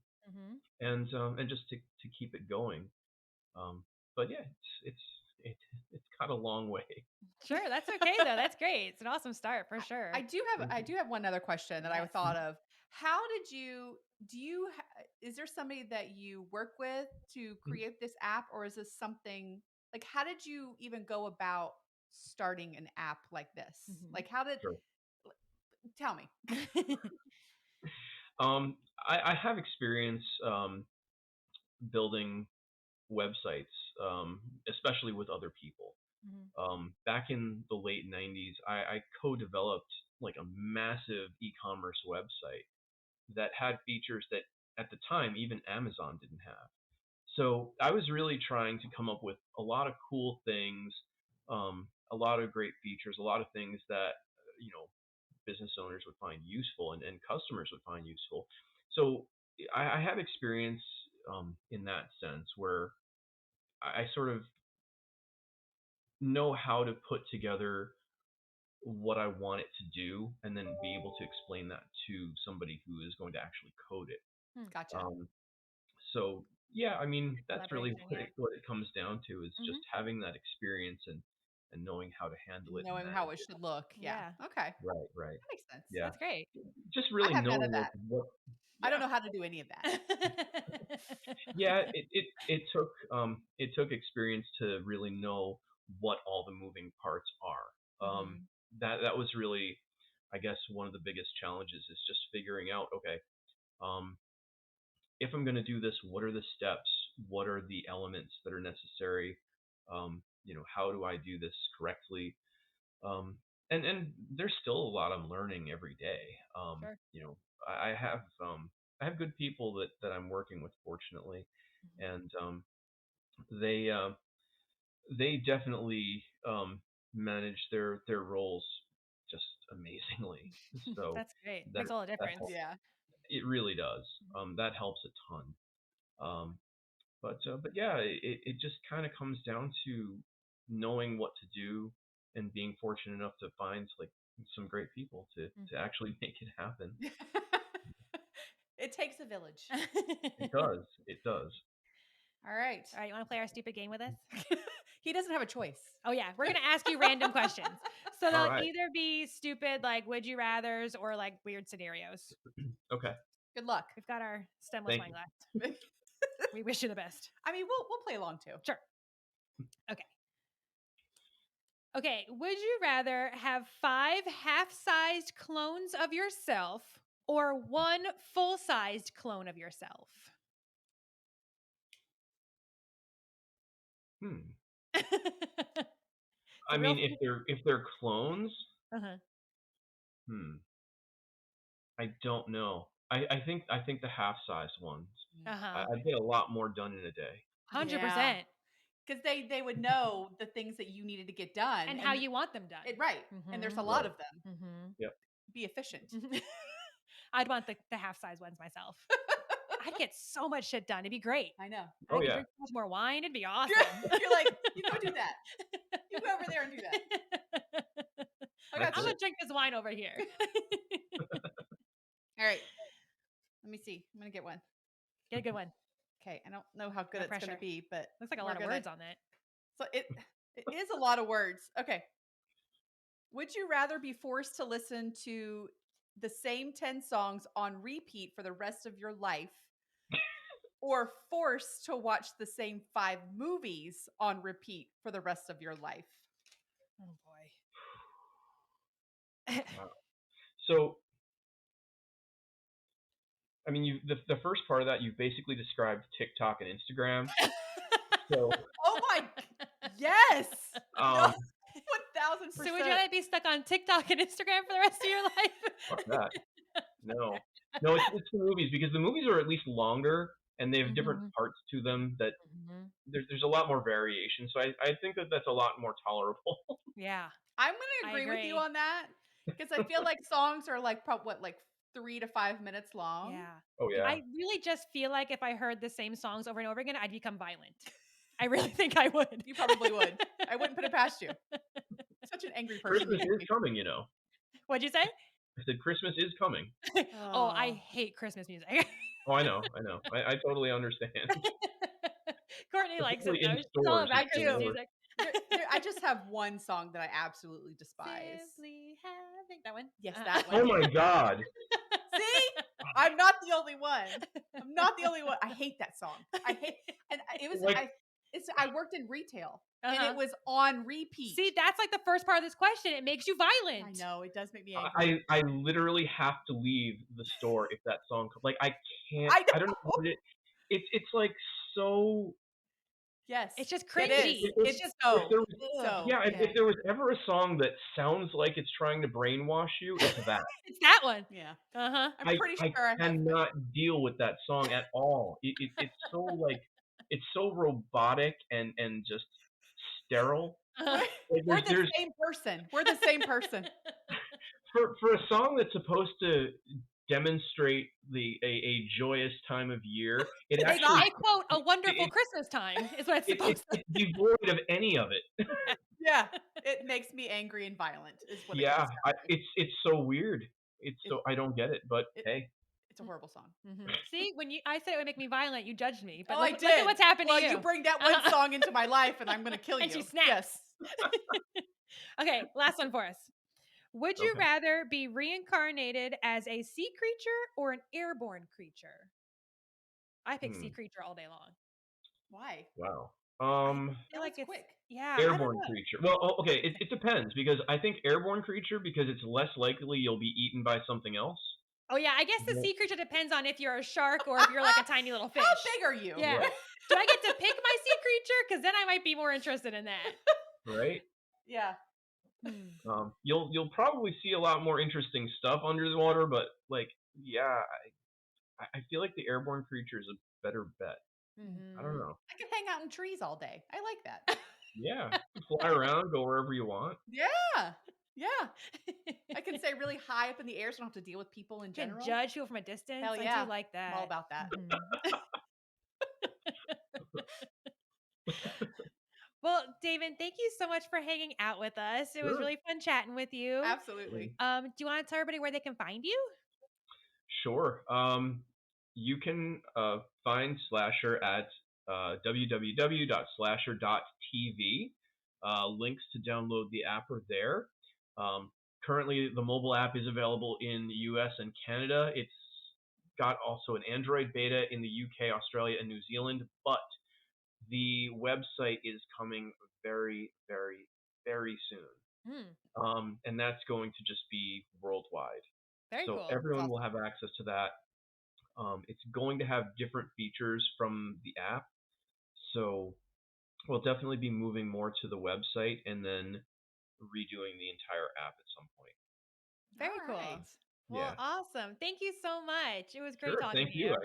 and just to keep it going. But yeah, it's got a long way. Sure, that's okay though. That's great. It's an awesome start for sure. I do have one other question that I Yes. thought of. How did you is there somebody that you work with to create this app, or is this something like, how did you even go about starting an app like this? Like how did Sure. tell me. I have experience building websites, especially with other people. Back in the late 90s, I co-developed like a massive e-commerce website that had features that at the time even Amazon didn't have. So I was really trying to come up with a lot of cool things, a lot of great features, a lot of things that business owners would find useful, and customers would find useful. So I have experience in that sense, where I sort of know how to put together what I want it to do, and then be able to explain that to somebody who is going to actually code it. Gotcha. So yeah, I mean, that's really Collaboration, yeah. what it comes down to, is just having that experience and knowing how to handle it and Knowing how it manage it. should look. Yeah. Yeah. Okay. Right, right. That makes sense. Yeah. That's great. Just I really have none of knowing like that. what. I don't know how to do any of that. Yeah, it took experience to really know what all the moving parts are. That was really, I guess, one of the biggest challenges, is just figuring out, okay, um, if I'm going to do this, what are the steps? What are the elements that are necessary? How do I do this correctly? Um, and there's still a lot I'm learning every day. Sure. I have good people that I'm working with, fortunately, and they definitely manage their roles just amazingly. So That's great. that, Makes all the difference. Yeah. it really does. That helps a ton. But yeah, it just kind of comes down to knowing what to do and being fortunate enough to find like some great people to actually make it happen. It takes a village. It does. It does. All right. All right, you want to play our stupid game with us? He doesn't have a choice. Oh yeah, we're gonna ask you random questions. So they'll right. either be stupid, like would you rather's, or like weird scenarios. Okay. Good luck. We've got our stemless Thank wine you. glass. We wish you the best. I mean, we'll play along too. Sure. Okay. Okay. Would you rather have 5 half-sized clones of yourself or 1 full-sized clone of yourself? I mean, if they're clones, uh-huh. I don't know. I think the half-sized ones. Uh-huh. I get a lot more done in a day. 100%. Because they would know the things that you needed to get done And how you want them done. Right. And there's a lot of them. Yep. Be efficient. I'd want the half-size ones myself. I'd get so much shit done. It'd be great. I know. I could drink so much more wine. It'd be awesome. You're like, you go do that. You go over there and do that. I'm going to drink this wine over here. All right. Let me see. I'm going to get one. Get a good one. Okay. I don't know how good it's going to be, but looks like a lot of words on that. So it is a lot of words. Okay. Would you rather be forced to listen to the same 10 songs on repeat for the rest of your life, or forced to watch the same 5 movies on repeat for the rest of your life? Oh boy. So, I mean, the first part of that, you've basically described TikTok and Instagram. So, oh my, yes. 1000%. So would you rather be stuck on TikTok and Instagram for the rest of your life? Fuck that. No, it's the movies, because the movies are at least longer and they have different parts to them that there's a lot more variation. So I think that's a lot more tolerable. Yeah. I'm going to agree with you on that, because I feel like songs are like 3 to 5 minutes long. Yeah. Oh yeah. I really just feel like if I heard the same songs over and over again, I'd become violent. I really think I would. You probably would. I wouldn't put it past you. Such an angry person. Christmas is coming, you know. What'd you say? I said Christmas is coming. Oh, I hate Christmas music. Oh, I know. I totally understand. Courtney likes it though. In stores, I do. Music. I just have one song that I absolutely despise. Simply having that one. Yes, that one. Oh my God. See, I'm not the only one. I'm not the only one. I hate that song. I hate, and it was like, I worked in retail, and it was on repeat. See, that's like the first part of this question. It makes you violent. I know, it does make me angry. I literally have to leave the store if that song comes. Like I can't. I don't know what it's like so. Yes, it's just cringy. It's just so. If there was ever a song that sounds like it's trying to brainwash you, it's that. It's that one. Yeah. I'm pretty sure I cannot deal with that song at all. It's so like it's so robotic and just sterile. Like we're the same person. We're the same person. For a song that's supposed to demonstrate a joyous time of year, it actually, I quote, a wonderful Christmas time is what it's supposed to. It's devoid of any of it. Yeah, it makes me angry and violent. Is what it's so weird. I don't get it, but hey. It's a horrible song. See, when I said it would make me violent, you judged me. But I did. Look at what's happened to you. Well, you bring that one song into my life, and I'm going to kill you. And she snaps. Yes. Okay, last one for us. Would you rather be reincarnated as a sea creature or an airborne creature? I pick sea creature all day long. Why? Wow. I feel like it's quick. Yeah. Airborne creature. Well, okay, it depends, because I think airborne creature, because it's less likely you'll be eaten by something else. Oh yeah, I guess the sea creature depends on if you're a shark or if you're like a tiny little fish. How big are you? Yeah. Do I get to pick my sea creature? Because then I might be more interested in that. Right? Yeah. You'll probably see a lot more interesting stuff under the water, but like, yeah, I feel like the airborne creature is a better bet. I don't know. I can hang out in trees all day. I like that. Yeah, you can fly around, go wherever you want. Yeah. I can say really high up in the air so I don't have to deal with people in Can general. judge people from a distance. Hell I yeah. do like that. I'm all about that. Well, Damon, thank you so much for hanging out with us. It was Sure. really fun chatting with you. Absolutely. Do you want to tell everybody where they can find you? Sure. You can find Slasher at www.slasher.tv. Links to download the app are there. Currently, the mobile app is available in the US and Canada. It's got also an Android beta in the UK, Australia, and New Zealand, but the website is coming very, very, very soon. And that's going to just be worldwide. Very so cool. everyone will have access to that. It's going to have different features from the app. So we'll definitely be moving more to the website and then redoing the entire app at some point. Very cool. Right. Well, awesome. Thank you so much. It was great talking Thank to you.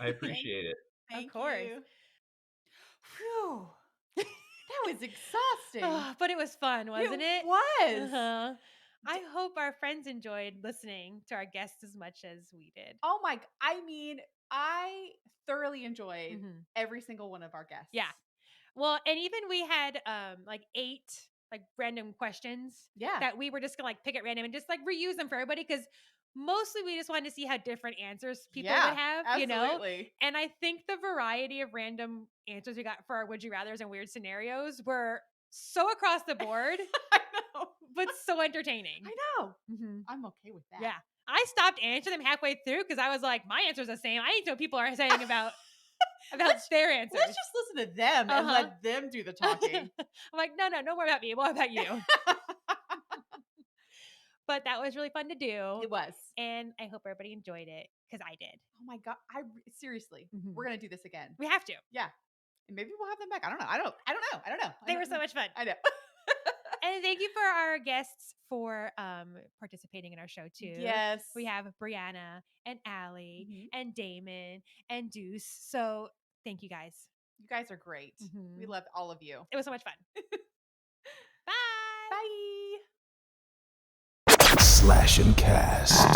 I appreciate it. Thank of course. you. Whew. That was exhausting. But it was fun, wasn't it? It was. Uh-huh. I hope our friends enjoyed listening to our guests as much as we did. Oh my, I mean, I thoroughly enjoyed every single one of our guests. Yeah. Well, and even we had like 8 like random questions that we were just gonna like pick at random and just like reuse them for everybody, because mostly we just wanted to see how different answers people would have, absolutely. you know? And I think the variety of random answers we got for our Would You Rathers and weird scenarios were so across the board, I know, but so entertaining. I know. I'm okay with that. Yeah. I stopped answering them halfway through because I was like, my answer's the same. I need to know what people are saying about their answers. Let's just listen to them and let them do the talking. I'm like, no more about me. What about you? But that was really fun to do. It was. And I hope everybody enjoyed it, because I did. Oh my God. Seriously, we're going to do this again. We have to. Yeah. And maybe we'll have them back. I don't know. They were so much fun. I know. And thank you for our guests for participating in our show too. Yes. We have Brianna and Allie and Damon and Deuce. So thank you guys. You guys are great. We love all of you. It was so much fun. Bye. Bye. Slash and Cast.